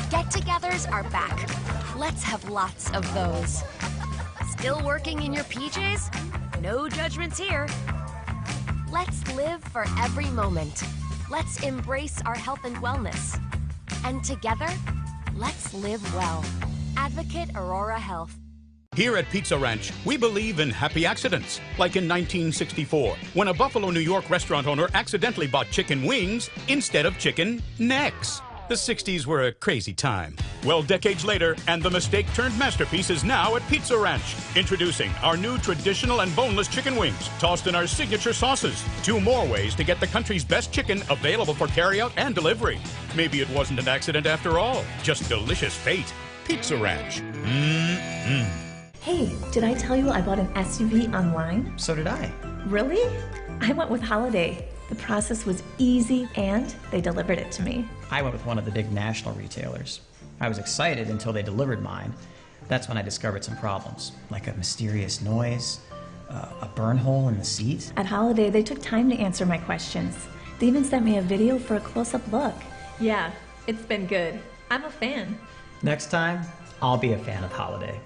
Get-togethers are back. Let's have lots of those. Still working in your PJs? No judgments here. Let's live for every moment. Let's embrace our health and wellness. And together, let's live well. Advocate Aurora Health. Here at Pizza Ranch, we believe in happy accidents, like in 1964, when a Buffalo, New York restaurant owner accidentally bought chicken wings instead of chicken necks. The 60s were a crazy time. Well, decades later, and the mistake-turned masterpiece is now at Pizza Ranch. Introducing our new traditional and boneless chicken wings, tossed in our signature sauces. 2 more ways to get the country's best chicken available for carryout and delivery. Maybe it wasn't an accident after all, just delicious fate. Pizza Ranch. Mmm. Hey, did I tell you I bought an SUV online? So did I. Really? I went with Holiday. The process was easy and they delivered it to me. I went with one of the big national retailers. I was excited until they delivered mine. That's when I discovered some problems, like a mysterious noise, a burn hole in the seat. At Holiday, they took time to answer my questions. They even sent me a video for a close-up look. Yeah, it's been good. I'm a fan. Next time, I'll be a fan of Holiday.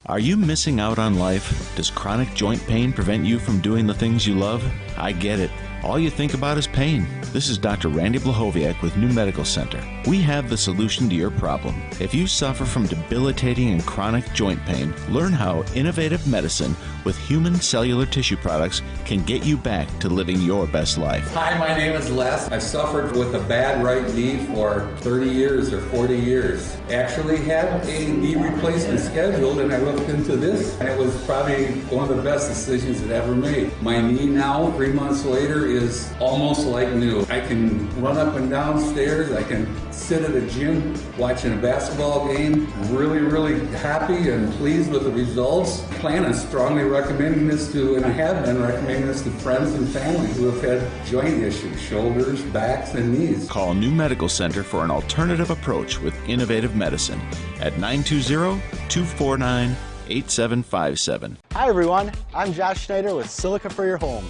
Are you missing out on life? Does chronic joint pain prevent you from doing the things you love? I get it. All you think about is pain. This is Dr. Randy Blahoviak with New Medical Center. We have the solution to your problem. If you suffer from debilitating and chronic joint pain, learn how innovative medicine with human cellular tissue products can get you back to living your best life. Hi, my name is Les. I've suffered with a bad right knee for 30 years or 40 years. Actually had a knee replacement scheduled, and I looked into this, and it was probably one of the best decisions I've ever made. My knee now, 3 months later, is almost like new. I can run up and down stairs. I can sit at a gym watching a basketball game. Really, really happy and pleased with the results. Plan on strongly recommending this to, and I have been recommending this to friends and family who have had joint issues, shoulders, backs, and knees. Call New Medical Center for an alternative approach with innovative medicine at 920-249-8757. Hi everyone, I'm Josh Schneider with Silica for Your Home.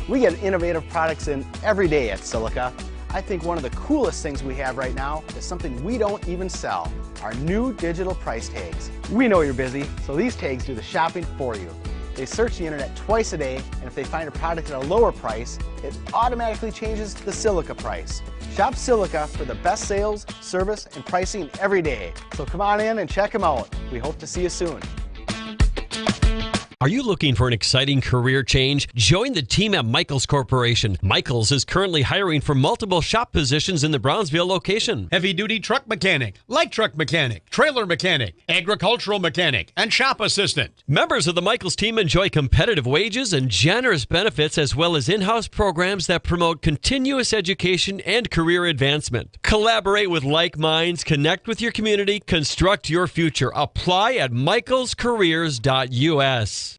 We get innovative products in every day at Silica. I think one of the coolest things we have right now is something we don't even sell, our new digital price tags. We know you're busy, so these tags do the shopping for you. They search the internet twice a day, and if they find a product at a lower price, it automatically changes the Silica price. Shop Silica for the best sales, service, and pricing every day. So come on in and check them out. We hope to see you soon. Are you looking for an exciting career change? Join the team at Michaels Corporation. Michaels is currently hiring for multiple shop positions in the Brownsville location. Heavy-duty truck mechanic, light truck mechanic, trailer mechanic, agricultural mechanic, and shop assistant. Members of the Michaels team enjoy competitive wages and generous benefits, as well as in-house programs that promote continuous education and career advancement. Collaborate with like minds, connect with your community, construct your future. Apply at michaelscareers.us.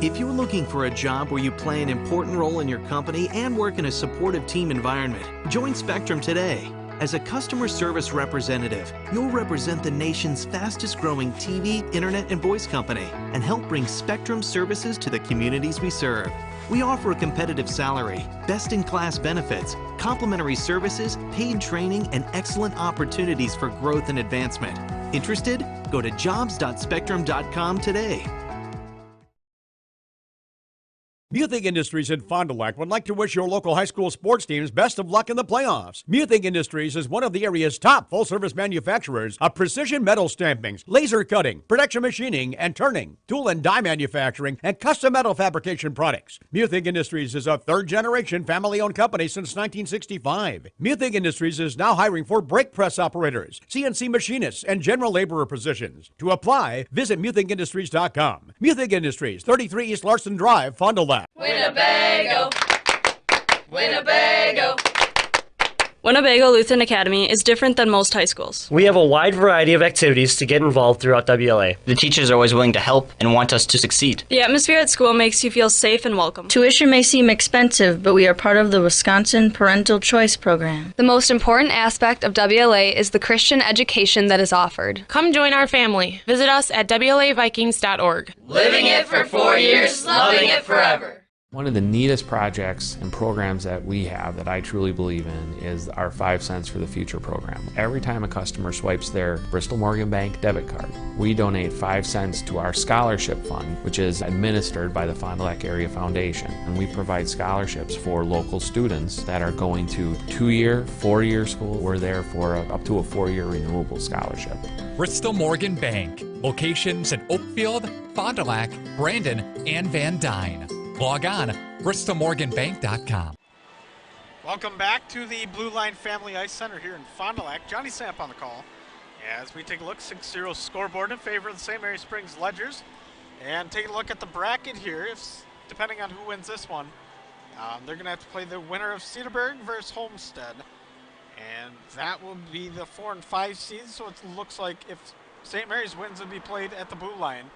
If you're looking for a job where you play an important role in your company and work in a supportive team environment, join Spectrum today. As a customer service representative, you'll represent the nation's fastest growing TV, internet, and voice company and help bring Spectrum services to the communities we serve. We offer a competitive salary, best-in-class benefits, complimentary services, paid training, and excellent opportunities for growth and advancement. Interested? Go to jobs.spectrum.com today. Muthig Industries in Fond du Lac would like to wish your local high school sports teams best of luck in the playoffs. Muthig Industries is one of the area's top full-service manufacturers of precision metal stampings, laser cutting, production machining and turning, tool and die manufacturing, and custom metal fabrication products. Muthig Industries is a third-generation family-owned company since 1965. Muthig Industries is now hiring for brake press operators, CNC machinists, and general laborer positions. To apply, visit MuthigIndustries.com. Muthig Industries, 33 East Larson Drive, Fond du Lac. Winnebago, Winnebago, Winnebago Lutheran Academy is different than most high schools. We have a wide variety of activities to get involved throughout WLA. The teachers are always willing to help and want us to succeed. The atmosphere at school makes you feel safe and welcome. Tuition may seem expensive, but we are part of the Wisconsin Parental Choice Program. The most important aspect of WLA is the Christian education that is offered. Come join our family. Visit us at WLAVikings.org. Living it for 4 years, loving it forever. One of the neatest projects and programs that we have that I truly believe in is our 5 Cents for the Future program. Every time a customer swipes their Bristol Morgan Bank debit card, we donate 5 cents to our scholarship fund, which is administered by the Fond du Lac Area Foundation. And we provide scholarships for local students that are going to 2-year, 4-year school. We're there for up to a 4-year renewable scholarship. Bristol Morgan Bank. Locations in Oakfield, Fond du Lac, Brandon, and Van Dyne. Log on, bristolmorganbank.com. Welcome back to the Blue Line Family Ice Center here in Fond du Lac. Johnny Samp on the call as we take a look, 6-0 scoreboard in favor of the St. Mary Springs Ledgers. And take a look at the bracket here. Depending on who wins this one, they're going to have to play the winner of Cedarburg versus Homestead. And that will be the 4 and 5 seeds, so it looks like if St. Mary's wins, it'll be played at the Blue Line.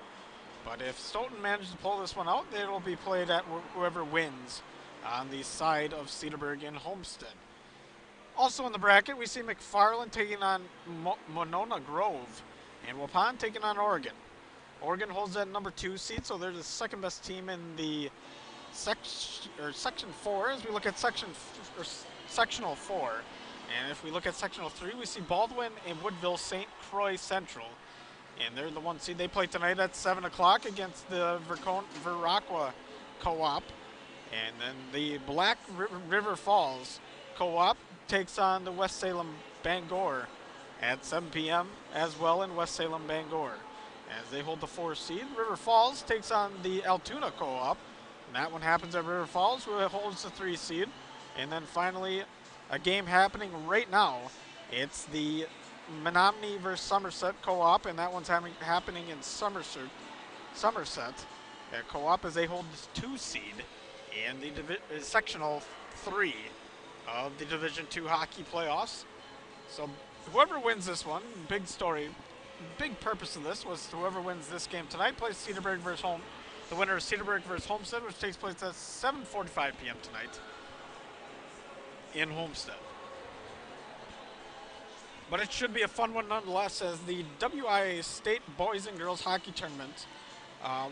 But if Stoughton manages to pull this one out, it will be played at whoever wins on the side of Cedarburg and Homestead. Also in the bracket, we see McFarland taking on Monona Grove and Waupun taking on Oregon. Oregon holds that number 2 seed, so they're the second best team in the Section 4 as we look at Sectional 4. And if we look at Sectional 3, we see Baldwin and Woodville St. Croix Central. And they're the 1 seed. They play tonight at 7 o'clock against the Viroqua Co-op. And then the Black River Falls Co-op takes on the West Salem Bangor at 7 p.m. as well in West Salem Bangor. As they hold the 4 seed, River Falls takes on the Altoona Co-op. And that one happens at River Falls, who holds the 3 seed. And then finally, a game happening right now. It's the Menominee versus Somerset Co-op, and that one's happening in Somerset. Co-op as they hold this 2 seed in the Sectional 3 of the Division II hockey playoffs. So whoever wins this one, big story, big purpose of this was whoever wins this game tonight plays Cedarburg versus the winner of Cedarburg versus Homestead, which takes place at 7:45 p.m. tonight in Homestead. But it should be a fun one nonetheless, as the WIA State Boys and Girls Hockey Tournament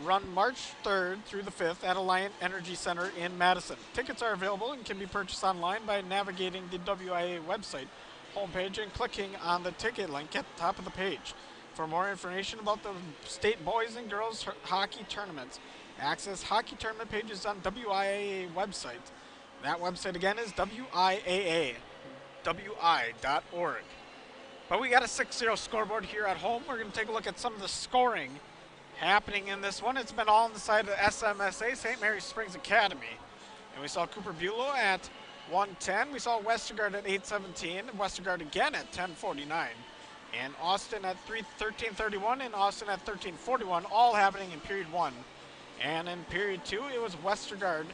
run March 3rd through the 5th at Alliant Energy Center in Madison. Tickets are available and can be purchased online by navigating the WIA website homepage and clicking on the ticket link at the top of the page. For more information about the State Boys and Girls Hockey Tournaments, access hockey tournament pages on WIAA website. That website again is WIAA.org. But we got a 6-0 scoreboard here at home. We're going to take a look at some of the scoring happening in this one. It's been all on the side of SMSA, St. Mary Springs Academy. And we saw Cooper Bulow at 110. We saw Westergaard at 8:17. Westergaard again at 10:49. And Austin at 13:31 and Austin at 13:41, all happening in period 1. And in period 2, it was Westergaard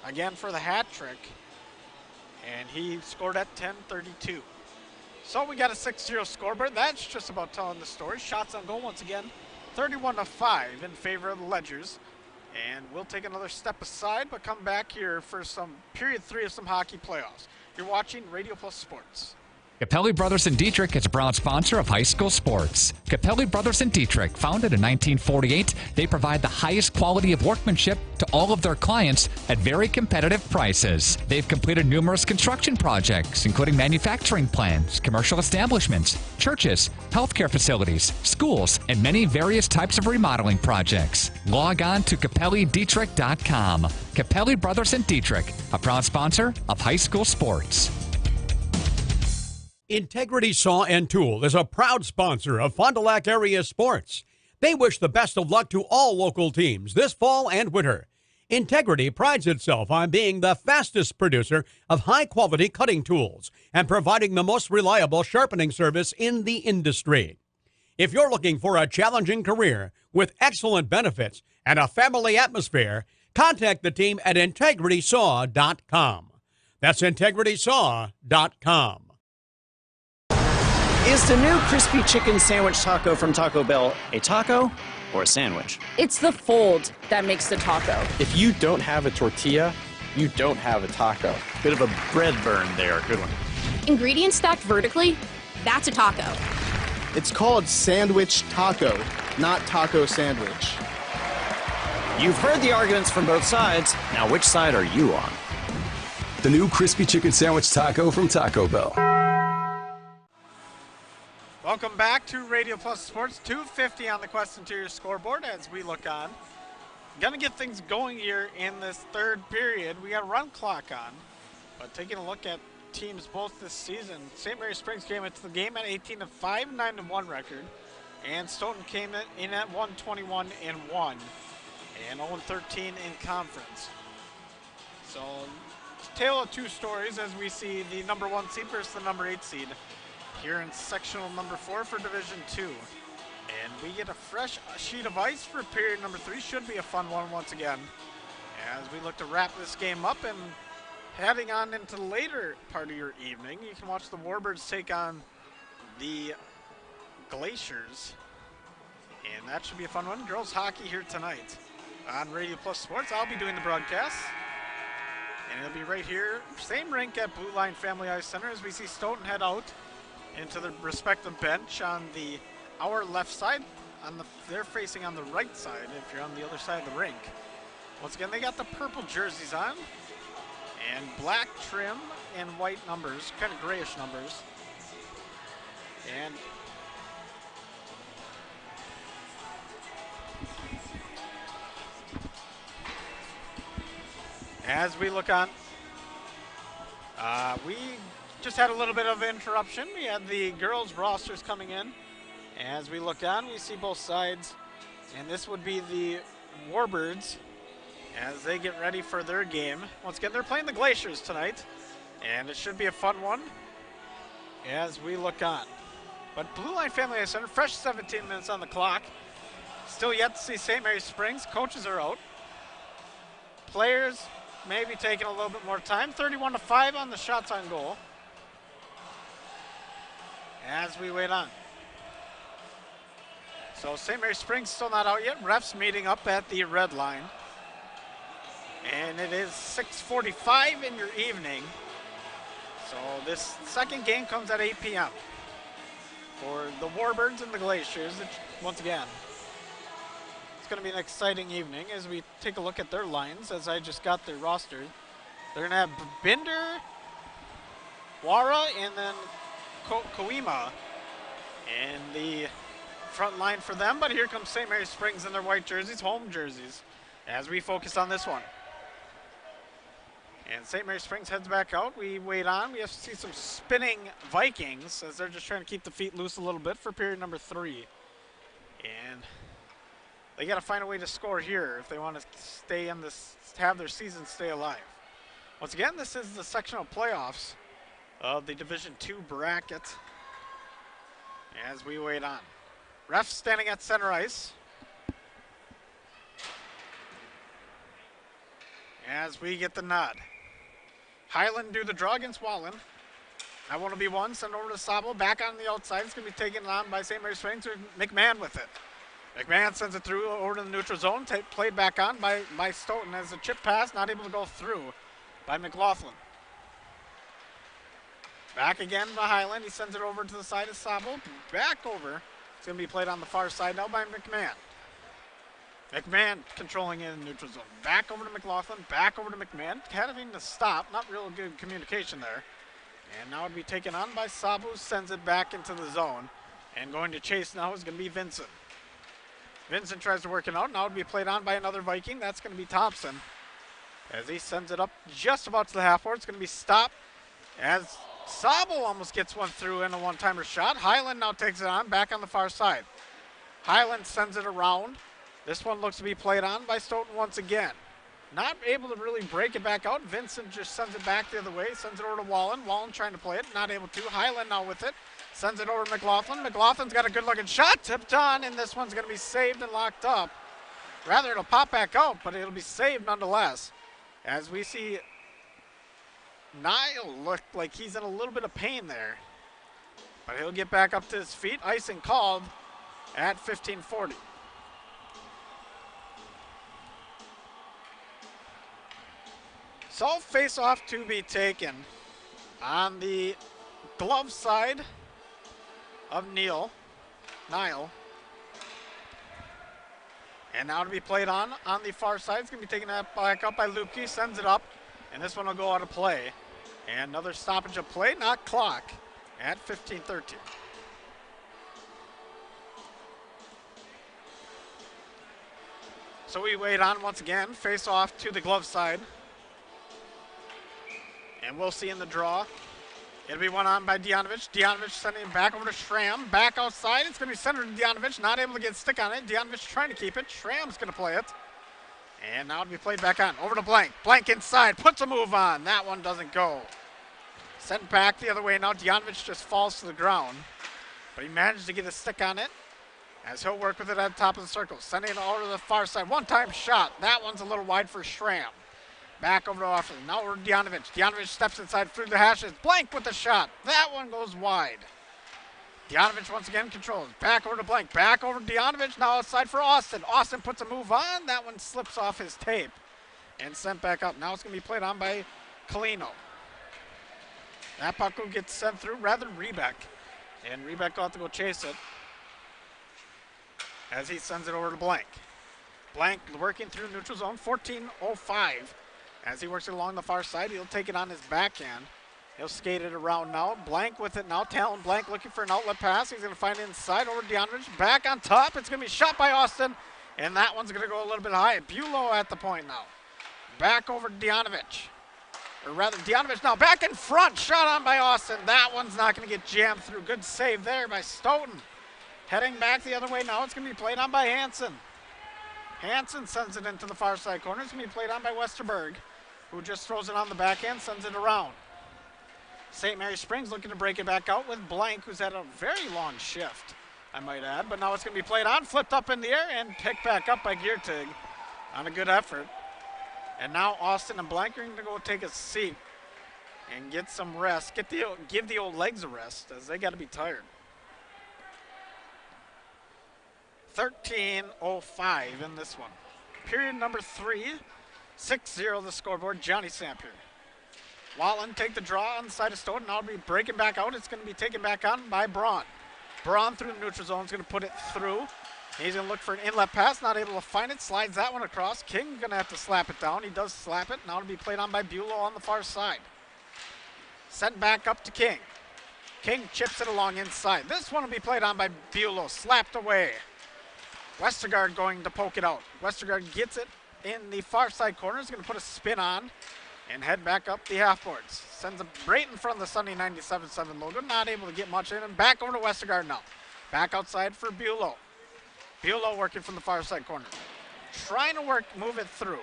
again for the hat trick. And he scored at 10:32. So we got a 6-0 scoreboard. That's just about telling the story. Shots on goal once again, 31-5 in favor of the Ledgers. And we'll take another step aside, but come back here for some period 3 of some hockey playoffs. You're watching Radio Plus Sports. Capelli Brothers in Dietrich is a proud sponsor of high school sports. Capelli Brothers in Dietrich, founded in 1948, they provide the highest quality of workmanship to all of their clients at very competitive prices. They've completed numerous construction projects, including manufacturing plants, commercial establishments, churches, healthcare facilities, schools, and many various types of remodeling projects. Log on to CapelliDietrich.com. Capelli Brothers in Dietrich, a proud sponsor of high school sports. Integrity Saw and Tool is a proud sponsor of Fond du Lac area sports. They wish the best of luck to all local teams this fall and winter. Integrity prides itself on being the fastest producer of high-quality cutting tools and providing the most reliable sharpening service in the industry. If you're looking for a challenging career with excellent benefits and a family atmosphere, contact the team at IntegritySaw.com. That's IntegritySaw.com. Is the new crispy chicken sandwich taco from Taco Bell a taco or a sandwich? It's the fold that makes the taco. If you don't have a tortilla, you don't have a taco. Bit of a bread burn there. Good one. Ingredients stacked vertically, that's a taco. It's called sandwich taco, not taco sandwich. You've heard the arguments from both sides. Now, which side are you on? The new crispy chicken sandwich taco from Taco Bell. Welcome back to Radio Plus Sports. 2:50 on the Quest Interior scoreboard as we look on. Gonna get things going here in this third period. We got a run clock on, but taking a look at teams both this season. St. Mary Springs came into the game at 18-5, 9-1 record, and Stoughton came in at 121-1 and 0-13 in conference. So, tale of two stories as we see the number 1 seed versus the number 8 seed here in sectional number 4 for Division 2. And we get a fresh sheet of ice for period number 3. Should be a fun one once again as we look to wrap this game up. And heading on into the later part of your evening, you can watch the Warbirds take on the Glaciers. And that should be a fun one. Girls hockey here tonight on Radio Plus Sports. I'll be doing the broadcast. And it'll be right here, same rink at Blue Line Family Ice Center as we see Stoughton head out into the respective bench on our left side. They're facing on the right side if you're on the other side of the rink. Once again, they got the purple jerseys on and black trim and white numbers, kind of grayish numbers. And as we look on, we just had a little bit of interruption. We had the girls' rosters coming in. As we look on, we see both sides, and this would be the Warbirds as they get ready for their game. Once again, they're playing the Glaciers tonight, and it should be a fun one as we look on. But Blue Line Family Ice Center, fresh 17 minutes on the clock. Still yet to see St. Mary Springs. Coaches are out. Players maybe taking a little bit more time. 31-5 on the shots on goal as we wait on. So St. Mary Springs still not out yet. Refs meeting up at the red line. And it is 6:45 in your evening. So this second game comes at 8 p.m. for the Warbirds and the Glaciers. Once again, it's going to be an exciting evening as we take a look at their lines as I just got their roster. They're going to have Binder, Wara, and then Koima in the front line for them. But here comes St. Mary Springs in their white jerseys, home jerseys, as we focus on this one. And St. Mary Springs heads back out. We wait on. We have to see some spinning Vikings as they're just trying to keep the feet loose a little bit for period number 3. And they got to find a way to score here if they want to stay in this, have their season stay alive. Once again, this is the sectional playoffs of the Division 2 bracket as we wait on. Refs standing at center ice as we get the nod. Highland do the draw against Wallen. That one will be one. Send over to Sabo. Back on the outside. It's going to be taken on by St. Mary Springs. McMahon with it. McMahon sends it through over to the neutral zone. Played back on by Stoughton as a chip pass. Not able to go through by McLaughlin. Back again by Highland. He sends it over to the side of Sabo. Back over. It's going to be played on the far side now by McMahon. McMahon controlling in the neutral zone. Back over to McLaughlin. Back over to McMahon. Having to stop. Not real good communication there. And now it'll be taken on by Sabu. Sends it back into the zone. And going to chase now is going to be Vincent. Vincent tries to work it out. Now it'll be played on by another Viking. That's going to be Thompson. As he sends it up just about to the half board. It's going to be stopped as Sabu almost gets one through in a one-timer shot. Highland now takes it on. Back on the far side. Highland sends it around. This one looks to be played on by Stoughton once again. Not able to really break it back out. Vincent just sends it back the other way. Sends it over to Wallen. Wallen trying to play it. Not able to. Highland now with it. Sends it over to McLaughlin. McLaughlin's got a good-looking shot. Tipped on, and this one's going to be saved and locked up. Rather, it'll pop back out, but it'll be saved nonetheless. As we see Nile looked like he's in a little bit of pain there. But he'll get back up to his feet. Icing called at 15:40. So face off to be taken on the glove side of Nile. And now to be played on the far side. It's going to be taken back up by Lupke. Sends it up. And this one will go out of play. And another stoppage of play, not clock, at 15:13. So we wait on once again. Face off to the glove side. And we'll see in the draw. It'll be one on by Dejanovic. Dejanovic sending it back over to Schramm. Back outside. It's going to be centered to Dejanovic. Not able to get a stick on it. Dejanovic trying to keep it. Schramm's going to play it. And now it'll be played back on. Over to Blank. Blank inside. Puts a move on. That one doesn't go. Sent back the other way now. Dejanovic just falls to the ground. But he managed to get a stick on it as he'll work with it at the top of the circle. Sending it over to the far side. One-time shot. That one's a little wide for Schramm. Back over to Austin. Now over to Dejanovic. Dejanovic steps inside through the hashes. Blank with the shot. That one goes wide. Dejanovic once again controls. Back over to Blank. Back over to Dejanovic. Now outside for Austin. Austin puts a move on. That one slips off his tape and sent back up. Now it's going to be played on by Kalino. That puck will get sent through rather than Rebeck. And Rebeck will have to go chase it as he sends it over to Blank. Blank working through neutral zone. 14:05. As he works it along the far side, he'll take it on his backhand. He'll skate it around now. Blank with it now. Talon Blank looking for an outlet pass. He's going to find it inside over to Dejanovic. Back on top. It's going to be shot by Austin. And that one's going to go a little bit high. Bulow at the point now. Back over to Dejanovic. Or rather, Dejanovic now back in front. Shot on by Austin. That one's not going to get jammed through. Good save there by Stoughton. Heading back the other way now. It's going to be played on by Hansen. Hansen sends it into the far side corner. It's going to be played on by Westerberg, who just throws it on the backhand, sends it around. St. Mary Springs looking to break it back out with Blank, who's had a very long shift, I might add. But now it's going to be played on, flipped up in the air, and picked back up by Giertig on a good effort. And now Austin and Blank are going to go take a seat and get some rest. Give the old legs a rest, as they got to be tired. 13:05 in this one. Period number 3. 6-0 the scoreboard. Johnny Sampier. Wallen take the draw on the side of Stoughton. Now it'll be breaking back out. It's going to be taken back on by Braun. Braun through the neutral zone is going to put it through. He's going to look for an inlet pass. Not able to find it. Slides that one across. King going to have to slap it down. He does slap it. Now it'll be played on by Bulow on the far side. Sent back up to King. King chips it along inside. This one will be played on by Bulow. Slapped away. Westergaard going to poke it out. Westergaard gets it in the far side corner. Is going to put a spin on and head back up the half boards. Sends it right in front of the Sunday 97.7 logo. Not able to get much in. And back over to Westergaard now. Back outside for Bulow. Bulow working from the far side corner. Trying to move it through.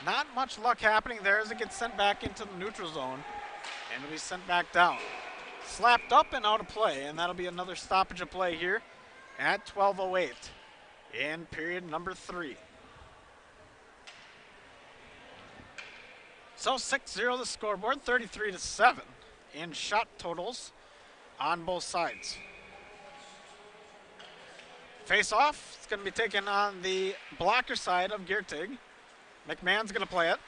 Not much luck happening there as it gets sent back into the neutral zone. And it'll be sent back down. Slapped up and out of play. And that'll be another stoppage of play here at 12:08 in period number 3. So 6-0 the scoreboard, 33-7 in shot totals on both sides. Face off, it's going to be taken on the blocker side of Giertig. McMahon's going to play it.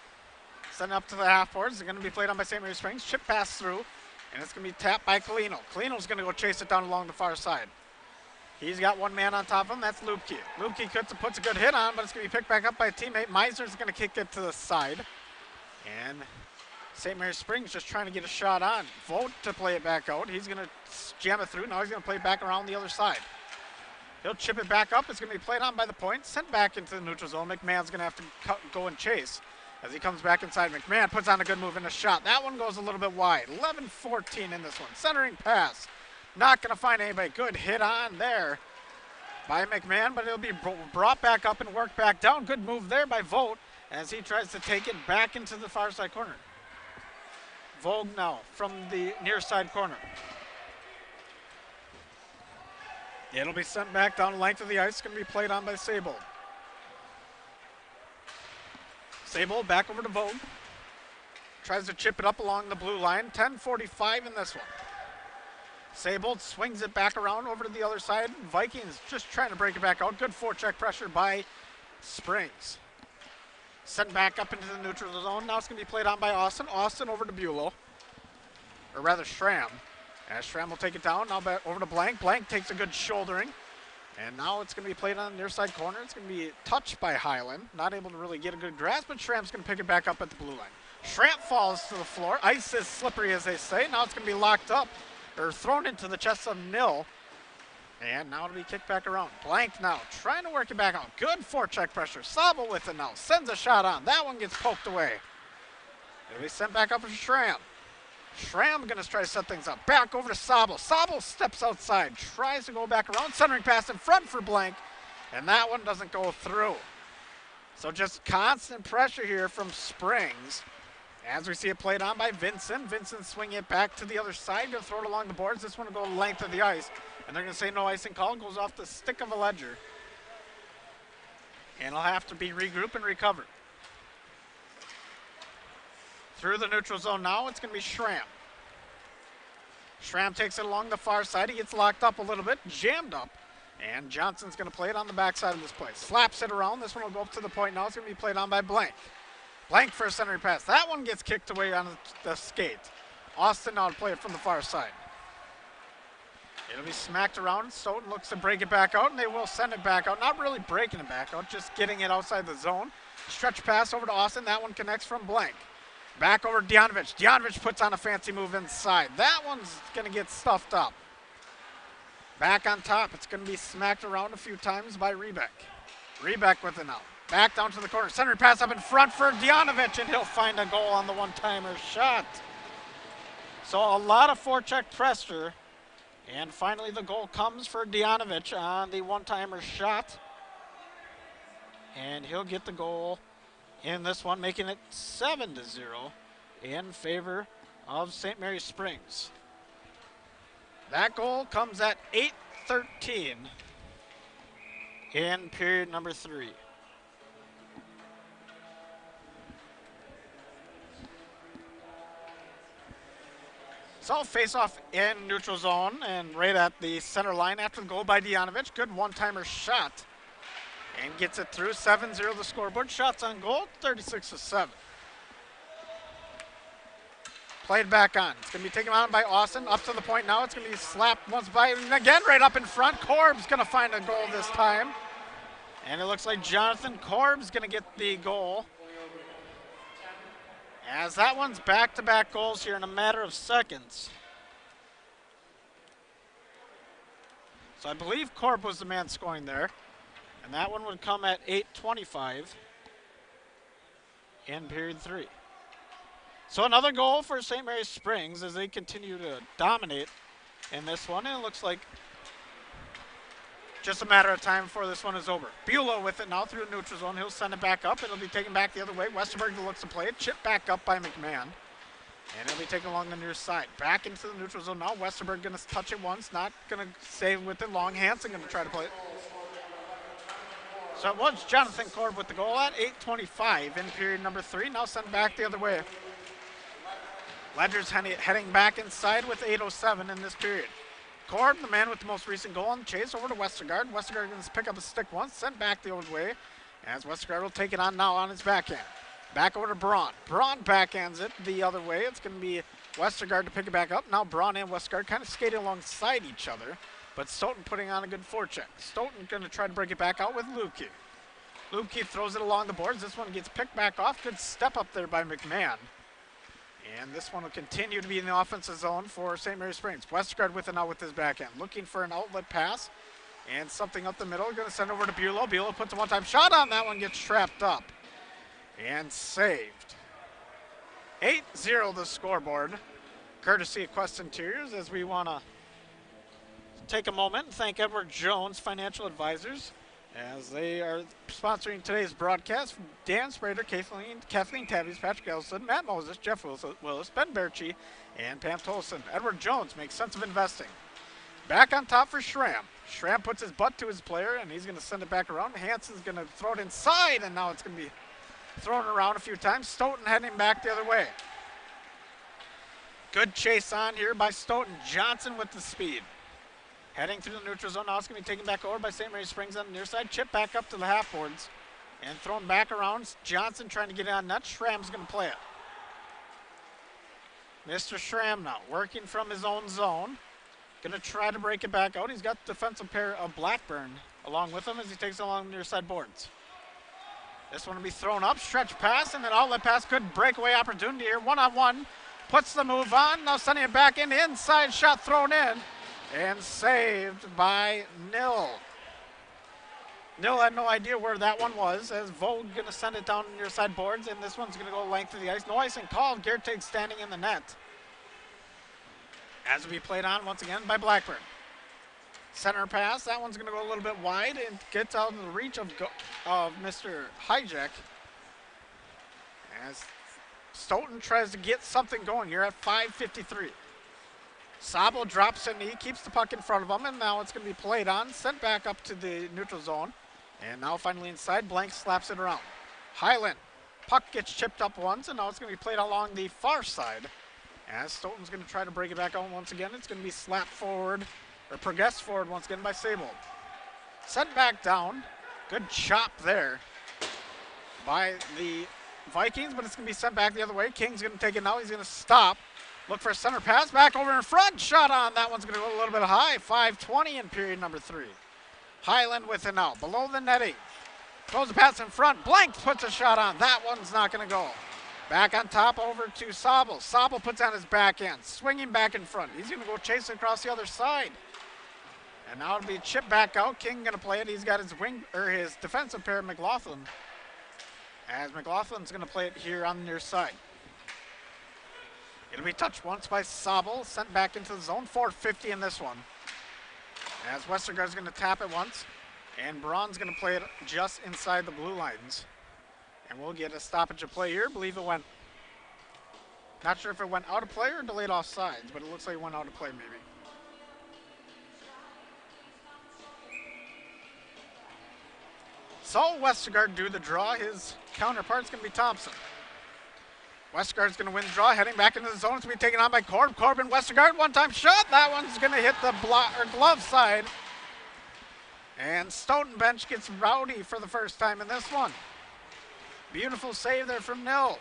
Send it up to the half boards. It's going to be played on by St. Mary Springs. Chip pass through, and it's going to be tapped by Kalino. Kalino's going to go chase it down along the far side. He's got one man on top of him. That's Lupke. Lupke puts a good hit on, but it's going to be picked back up by a teammate. Meisner's going to kick it to the side. And St. Mary Springs just trying to get a shot on. Vogt to play it back out. He's going to jam it through. Now he's going to play it back around the other side. He'll chip it back up. It's going to be played on by the point. Sent back into the neutral zone. McMahon's going to have to go and chase. As he comes back inside, McMahon puts on a good move in a shot. That one goes a little bit wide. 11-14 in this one. Centering pass. Not going to find anybody. Good hit on there by McMahon, but it'll be brought back up and worked back down. Good move there by Vogt as he tries to take it back into the far side corner. Vogt now from the near side corner. It'll be sent back down the length of the ice. It's going to be played on by Sable. Sable back over to Vogt. tries to chip it up along the blue line. 10:45 in this one. Sable swings it back around over to the other side. Vikings just trying to break it back out. Good forecheck pressure by Springs. Sent back up into the neutral zone. Now it's going to be played on by Austin. Austin over to Bulow. Or rather, Schramm. As Schramm will take it down. Now back over to Blank. Blank takes a good shouldering. And now it's going to be played on the near side corner. It's going to be touched by Highland. Not able to really get a good grasp, but Schramm's going to pick it back up at the blue line. Schramm falls to the floor. Ice is slippery, as they say. Now it's going to be locked up. Or thrown into the chest of Nil. And now it'll be kicked back around. Blank now, trying to work it back out. Good forecheck pressure. Sabo with it now. Sends a shot on. That one gets poked away. It'll be sent back up to Schramm. Schramm going to try to set things up. Back over to Sabo. Sabo steps outside. Tries to go back around. Centering pass in front for Blank. And that one doesn't go through. So just constant pressure here from Springs. As we see it played on by Vincent. Vincent swinging it back to the other side. Going to throw it along the boards. This one will go the length of the ice. And they're going to say no icing call. It goes off the stick of a Ledger. And it'll have to be regroup and recover. Through the neutral zone now, it's going to be Schramm. Schramm takes it along the far side. He gets locked up a little bit, jammed up. And Johnson's going to play it on the backside of this play. Slaps it around. This one will go up to the point now. It's going to be played on by Blank. Blank for a centering pass. That one gets kicked away on the skate. Austin now to play it from the far side. It'll be smacked around. Stoughton looks to break it back out, and they will send it back out. Not really breaking it back out, just getting it outside the zone. Stretch pass over to Austin. That one connects from Blank. Back over to Djanovich. Djanovich puts on a fancy move inside. That one's going to get stuffed up. Back on top. It's going to be smacked around a few times by Rebeck. Rebeck with it now. Back down to the corner. Center pass up in front for Djanovich, and he'll find a goal on the one-timer shot. So a lot of forecheck pressure. And finally the goal comes for Djanovich on the one-timer shot. And he'll get the goal in this one, making it 7-0 in favor of St. Mary's Springs. That goal comes at 8:13 in period number 3. So face off in neutral zone and right at the center line after the goal by Djanovich. Good one-timer shot and gets it through. 7-0 the scoreboard. Shots on goal, 36-7. Played back on. It's going to be taken on by Austin. Up to the point now. It's going to be slapped once by, and again right up in front. Korb's going to find a goal this time. And it looks like Jonathan Korb's going to get the goal. As that one's back-to-back goals here in a matter of seconds. So I believe Korb was the man scoring there. And that one would come at 8:25 in period 3. So another goal for St. Mary's Springs as they continue to dominate in this one. And it looks like just a matter of time before this one is over. Bulow with it now through the neutral zone. He'll send it back up. It'll be taken back the other way. Westerberg looks to play it. Chipped back up by McMahon. And it'll be taken along the near side. Back into the neutral zone now. Westerberg going to touch it once. Not going to save with it long. Hansen going to try to play it. So it was Jonathan Korb with the goal at 8:25 in period number 3. Now sent back the other way. Ledger's heading back inside with 8:07 in this period. Korb, the man with the most recent goal on the chase, over to Westergaard. Westergaard going to pick up a stick once, sent back the old way, as Westergaard will take it on now on his backhand. Back over to Braun. Braun backhands it the other way. It's going to be Westergaard to pick it back up. Now Braun and Westergaard kind of skating alongside each other, but Stoughton putting on a good forecheck. Stoughton going to try to break it back out with Lubke. Lubke throws it along the boards. This one gets picked back off. Good step up there by McMahon. And this one will continue to be in the offensive zone for St. Mary's Springs. Westergaard with it now with his backhand. Looking for an outlet pass. And something up the middle. Going to send over to Bulow. Bulow puts a one-time shot on. That one gets trapped up. And saved. 8-0 the scoreboard. Courtesy of Quest Interiors, as we want to take a moment and thank Edward Jones Financial Advisors, as they are sponsoring today's broadcast. Dan Sprader, Kathleen Tabbies, Patrick Ellison, Matt Moses, Jeff Willis, Ben Berchi, and Pam Tolson. Edward Jones makes sense of investing. Back on top for Schramm. Schramm puts his butt to his player, and he's going to send it back around. Hansen's going to throw it inside, and now it's going to be thrown around a few times. Stoughton heading back the other way. Good chase on here by Stoughton. Johnson with the speed. Heading through the neutral zone. Now it's going to be taken back over by St. Mary's Springs on the near side. Chip back up to the half boards. And thrown back around. Johnson trying to get it on net. Schramm's going to play it. Mr. Schramm now working from his own zone. Going to try to break it back out. He's got the defensive pair of Blackburn along with him as he takes it along the near side boards. This one will be thrown up. Stretch pass and an outlet pass. Good breakaway opportunity here. One-on-one. Puts the move on. Now sending it back in. Inside shot thrown in. And saved by Nil. Nil had no idea where that one was, as Vogue going to send it down near side boards, and this one's going to go length of the ice. No icing called. Gertig standing in the net. As will be played on once again by Blackburn. Center pass. That one's going to go a little bit wide and gets out of the reach of Mr. Hijack. As Stoughton tries to get something going here at 5:53. Sabo drops in, he keeps the puck in front of him, and now it's going to be played on, sent back up to the neutral zone. And now finally inside, Blank slaps it around. Highland, puck gets chipped up once, and now it's going to be played along the far side. As Stoughton's going to try to break it back on once again, it's going to be slapped forward, or progressed forward once again by Sable. Sent back down, good chop there by the Vikings, but it's going to be sent back the other way. King's going to take it now, he's going to stop. Look for a center pass, back over in front, shot on. That one's going to go a little bit high, 5:20 in period number 3. Highland with it now, below the netting. Throws a pass in front, Blank puts a shot on. That one's not going to go. Back on top over to Sabel. Sabel puts on his backhand, swinging back in front. He's going to go chase it across the other side. And now it'll be chipped back out. King going to play it. He's got his his defensive pair, McLaughlin. As McLaughlin's going to play it here on the near side. It'll be touched once by Sabel, sent back into the zone. 4:50 in this one. As Westergaard's going to tap it once, and Braun's going to play it just inside the blue lines. And we'll get a stoppage of play here. I believe it went, not sure if it went out of play or delayed offsides, but it looks like it went out of play maybe. So Westergaard do the draw. His counterpart's going to be Thompson. Westergaard's going to win the draw, heading back into the zone. It's going to be taken on by Korb. Corbin, Westergaard, one-time shot. That one's going to hit the glove side. And Stoughton bench gets rowdy for the first time in this one. Beautiful save there from Nil.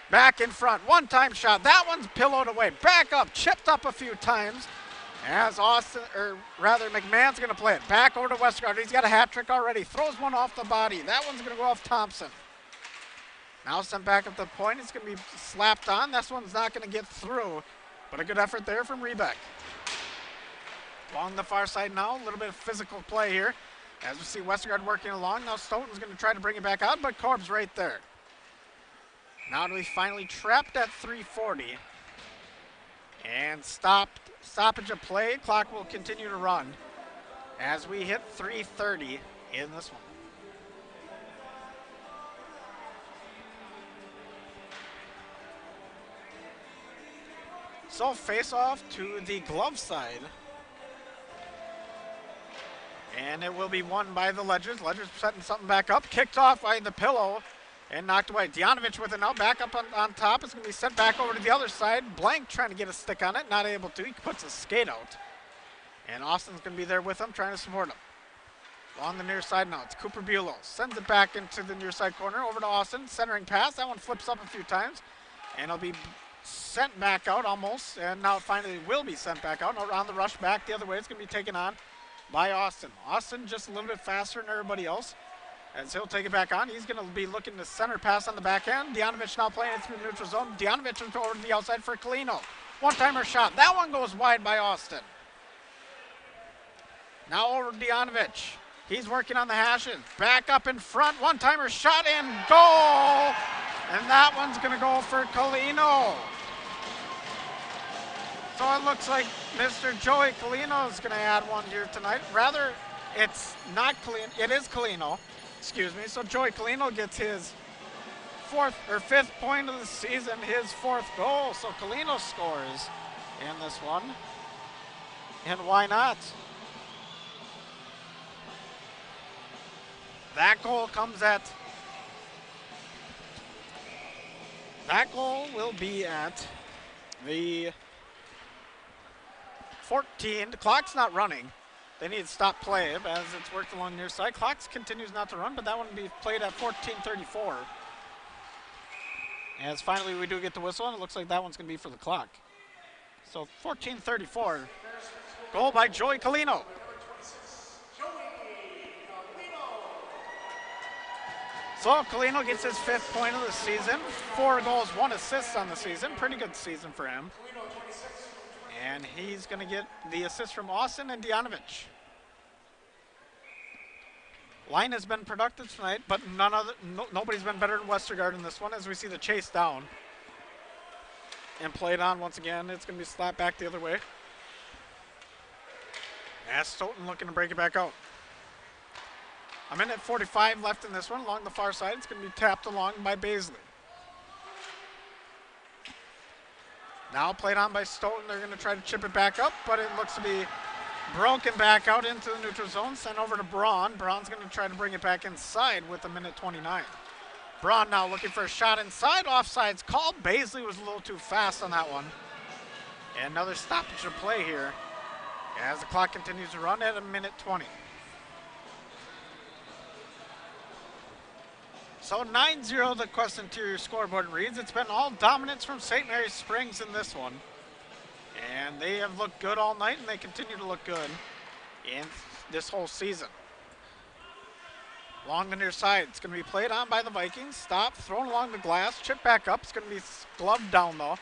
Back in front, one-time shot. That one's pillowed away. Back up, chipped up a few times. As McMahon's going to play it. Back over to Westergaard. He's got a hat trick already. Throws one off the body. That one's going to go off Thompson. Now sent back up the point. It's going to be slapped on. This one's not going to get through, but a good effort there from Rebeck. Along the far side now, a little bit of physical play here. As we see Westergaard working along. Now Stoughton's going to try to bring it back out, but Korb's right there. Now we finally trapped at 3:40. And stoppage of play. Clock will continue to run as we hit 3:30 in this one. So face off to the glove side. And it will be won by the Ledgers. Ledgers setting something back up. Kicked off by the pillow and knocked away. Djanovich with it now. Back up on top. It's going to be sent back over to the other side. Blank trying to get a stick on it. Not able to. He puts a skate out. And Austin's going to be there with him, trying to support him. Along the near side now. It's Cooper Bulow. Sends it back into the near side corner. Over to Austin. Centering pass. That one flips up a few times. And it'll be sent back out almost. And now it finally will be sent back out. On the rush back the other way. It's going to be taken on by Austin. Austin just a little bit faster than everybody else. As he'll take it back on. He's going to be looking to center pass on the backhand. Djanovich now playing it through the neutral zone. Djanovich over to the outside for Kalino. One-timer shot. That one goes wide by Austin. Now over to Djanovich. He's working on the hashes. Back up in front. One-timer shot and goal. And that one's going to go for Kalino. So it looks like Mr. Joey Kalino is going to add one here tonight. Rather, it's not Kalino. It is Kalino. Excuse me. So Joey Kalino gets his fifth point of the season, his fourth goal. So Kalino scores in this one. And why not? That goal will be at The clock's not running. They need to stop play as it's worked along near side. Clock continues not to run, but that one will be played at 14:34. As finally we do get the whistle, and it looks like that one's going to be for the clock. So 14:34. Goal by Joey Colino. So Colino gets his 5th point of the season. 4 goals, 1 assist on the season. Pretty good season for him. And he's going to get the assist from Austin and Dianovich. Line has been productive tonight, but nobody's been better than Westergaard in this one as we see the chase down. And played on once again. It's going to be slapped back the other way. As Stoughton looking to break it back out. A minute 45 left in this one along the far side. It's going to be tapped along by Baisley. Now played on by Stoughton. They're going to try to chip it back up, but it looks to be broken back out into the neutral zone. Sent over to Braun. Braun's going to try to bring it back inside with a minute 29. Braun now looking for a shot inside. Offside's called. Baisley was a little too fast on that one. And another stoppage of play here as the clock continues to run at a minute 20. So 9-0 the Quest Interior scoreboard reads. It's been all dominance from St. Mary's Springs in this one. And they have looked good all night, and they continue to look good in this whole season. Along the near side, it's going to be played on by the Vikings. Stop, thrown along the glass, chip back up. It's going to be gloved down, though.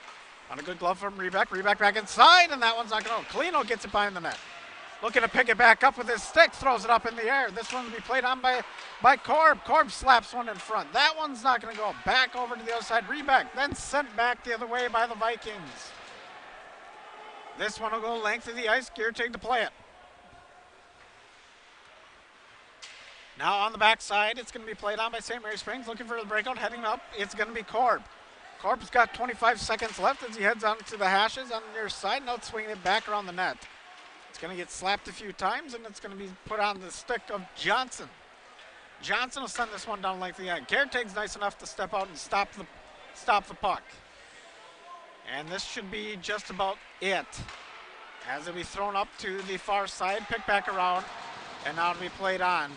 On a good glove from Rebeck. Rebeck back inside, and that one's not going to go. Colino gets it behind the net. Looking to pick it back up with his stick, throws it up in the air. This one will be played on by Korb. Korb slaps one in front. That one's not going to go. Back over to the other side. Rebeck then sent back the other way by the Vikings. This one will go length of the ice. Giertig to play it. Now on the backside, it's going to be played on by St. Mary Springs. Looking for the breakout, heading up. It's going to be Korb. Korb's got 25 seconds left as he heads on to the hashes on the near side. Now swinging it back around the net. It's going to get slapped a few times, and it's going to be put on the stick of Johnson. Johnson will send this one down length of the ice. Giertig's nice enough to step out and stop the puck. And this should be just about it. As it'll be thrown up to the far side, pick back around, and now it'll be played on.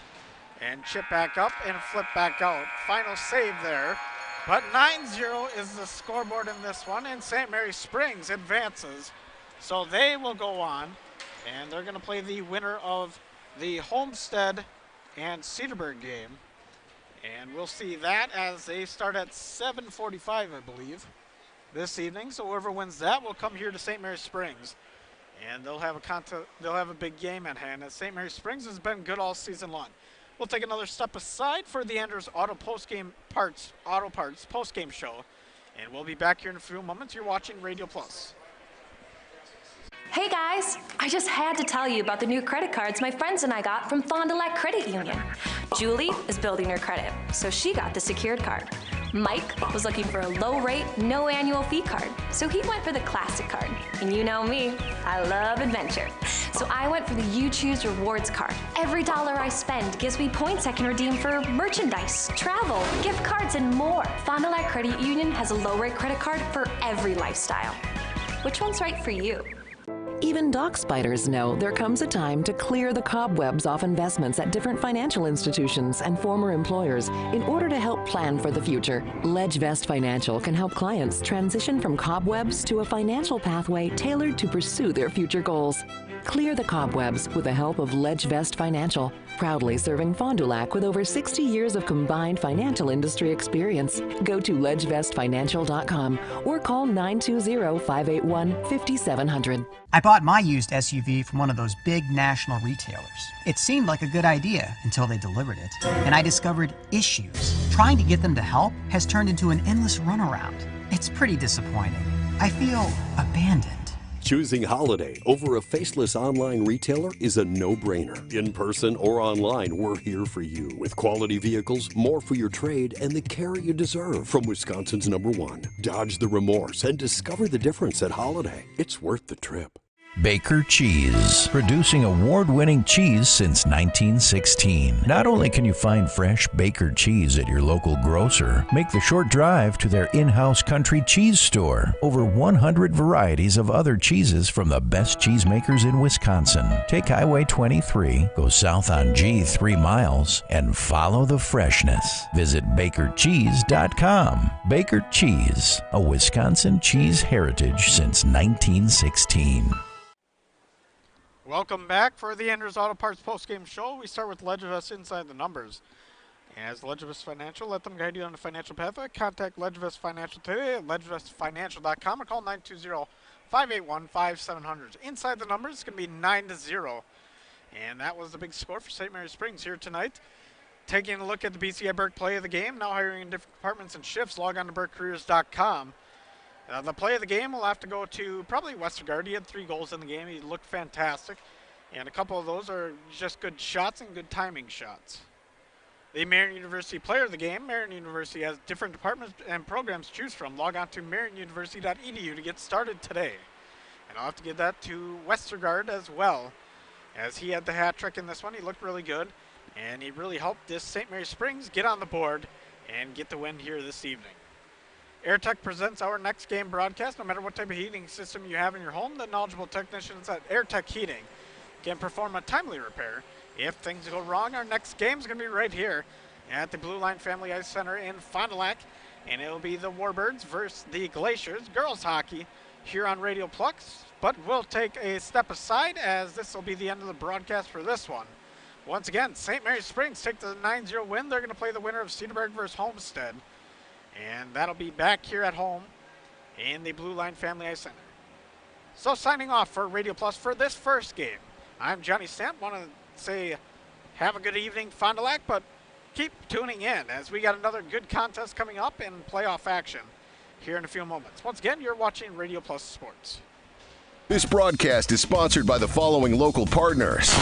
And chip back up and flip back out. Final save there. But 9-0 is the scoreboard in this one, and St. Mary Springs advances. So they will go on, and they're going to play the winner of the Homestead and Cedarburg game. And we'll see that as they start at 7:45, I believe, this evening. So whoever wins that will come here to St. Mary Springs. And they'll have a big game at hand, as St. Mary Springs has been good all season long. We'll take another step aside for the Anders Auto Parts post-game show. And we'll be back here in a few moments. You're watching Radio Plus. Hey guys, I just had to tell you about the new credit cards my friends and I got from Fond du Lac Credit Union. Julie is building her credit, so she got the secured card. Mike was looking for a low-rate, no annual fee card, so he went for the classic card. And you know me, I love adventure. So I went for the You Choose Rewards card. Every dollar I spend gives me points I can redeem for merchandise, travel, gift cards, and more. Fond du Lac Credit Union has a low-rate credit card for every lifestyle. Which one's right for you? Even dock spiders know there comes a time to clear the cobwebs off investments at different financial institutions and former employers in order to help plan for the future. LedgeVest Financial can help clients transition from cobwebs to a financial pathway tailored to pursue their future goals. Clear the cobwebs with the help of LedgeVest Financial, proudly serving Fond du Lac with over 60 years of combined financial industry experience. Go to ledgevestfinancial.com or call 920-581-5700. I bought my used SUV from one of those big national retailers. It seemed like a good idea until they delivered it. And I discovered issues. Trying to get them to help has turned into an endless runaround. It's pretty disappointing. I feel abandoned. Choosing Holiday over a faceless online retailer is a no-brainer. In person or online, we're here for you with quality vehicles, more for your trade, and the care you deserve. From Wisconsin's #1, dodge the remorse and discover the difference at Holiday. It's worth the trip. Baker Cheese, producing award-winning cheese since 1916. Not only can you find fresh Baker cheese at your local grocer, make the short drive to their in-house country cheese store. Over 100 varieties of other cheeses from the best cheesemakers in Wisconsin. Take Highway 23, go south on G 3 miles, and follow the freshness. Visit BakerCheese.com. Baker Cheese, a Wisconsin cheese heritage since 1916. Welcome back for the Andrews Auto Parts postgame show. We start with Ledgevest Inside the Numbers. As Ledgevest Financial, let them guide you on the financial pathway. Contact Ledgevest Financial today at ledgevestfinancial.com or call 920-581-5700. Inside the Numbers, it's going to be 9-0. And that was the big score for St. Mary Springs here tonight. Taking a look at the BCI Burke play of the game, now hiring in different departments and shifts, log on to burkecareers.com. The play of the game will have to go to probably Westergaard. He had 3 goals in the game. He looked fantastic. And a couple of those are just good shots and good timing shots. The Marion University player of the game, Marion University has different departments and programs to choose from. Log on to marionuniversity.edu to get started today. And I'll have to give that to Westergaard as well, as he had the hat trick in this one. He looked really good, and he really helped this St. Mary Springs get on the board and get the win here this evening. AirTech presents our next game broadcast. No matter what type of heating system you have in your home, the knowledgeable technicians at AirTech Heating can perform a timely repair. If things go wrong, our next game is going to be right here at the Blue Line Family Ice Center in Fond du Lac, and it'll be the Warbirds versus the Glaciers, girls hockey, here on Radio Plus. But we'll take a step aside, as this will be the end of the broadcast for this one. Once again, St. Mary Springs take the 9-0 win. They're going to play the winner of Cedarburg versus Homestead. And that'll be back here at home in the Blue Line Family Ice Center. So signing off for Radio Plus for this first game, I'm Johnny Stamp. Want to say have a good evening, Fond du Lac, but keep tuning in as we got another good contest coming up in playoff action here in a few moments. Once again, you're watching Radio Plus Sports. This broadcast is sponsored by the following local partners: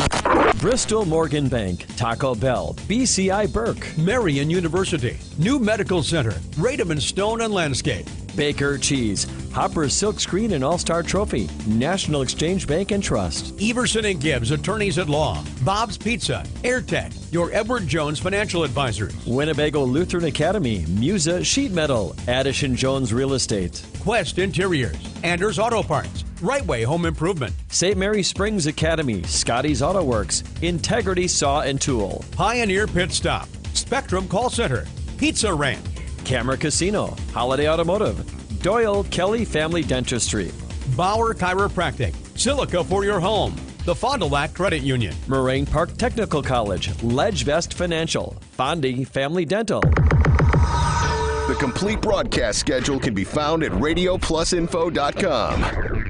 Bristol Morgan Bank, Taco Bell, BCI Burke, Marion University, New Medical Center, Radom & Stone and Landscape, Baker Cheese, Hopper Silkscreen and All-Star Trophy, National Exchange Bank and Trust, Everson and Gibbs, Attorneys at Law, Bob's Pizza, AirTech, your Edward Jones Financial Advisors, Winnebago Lutheran Academy, Musa Sheet Metal, Addison Jones Real Estate, Quest Interiors, Anders Auto Parts, Right Way Home Improvement, St. Mary Springs Academy, Scotty's Auto Works, Integrity Saw and Tool, Pioneer Pit Stop, Spectrum Call Center, Pizza Ranch, Camera Casino, Holiday Automotive, Doyle Kelly Family Dentistry, Bauer Chiropractic, Silica for your home, the Fond du Lac Credit Union, Moraine Park Technical College, Ledgevest Financial, Fondy Family Dental. The complete broadcast schedule can be found at RadioPlusInfo.com.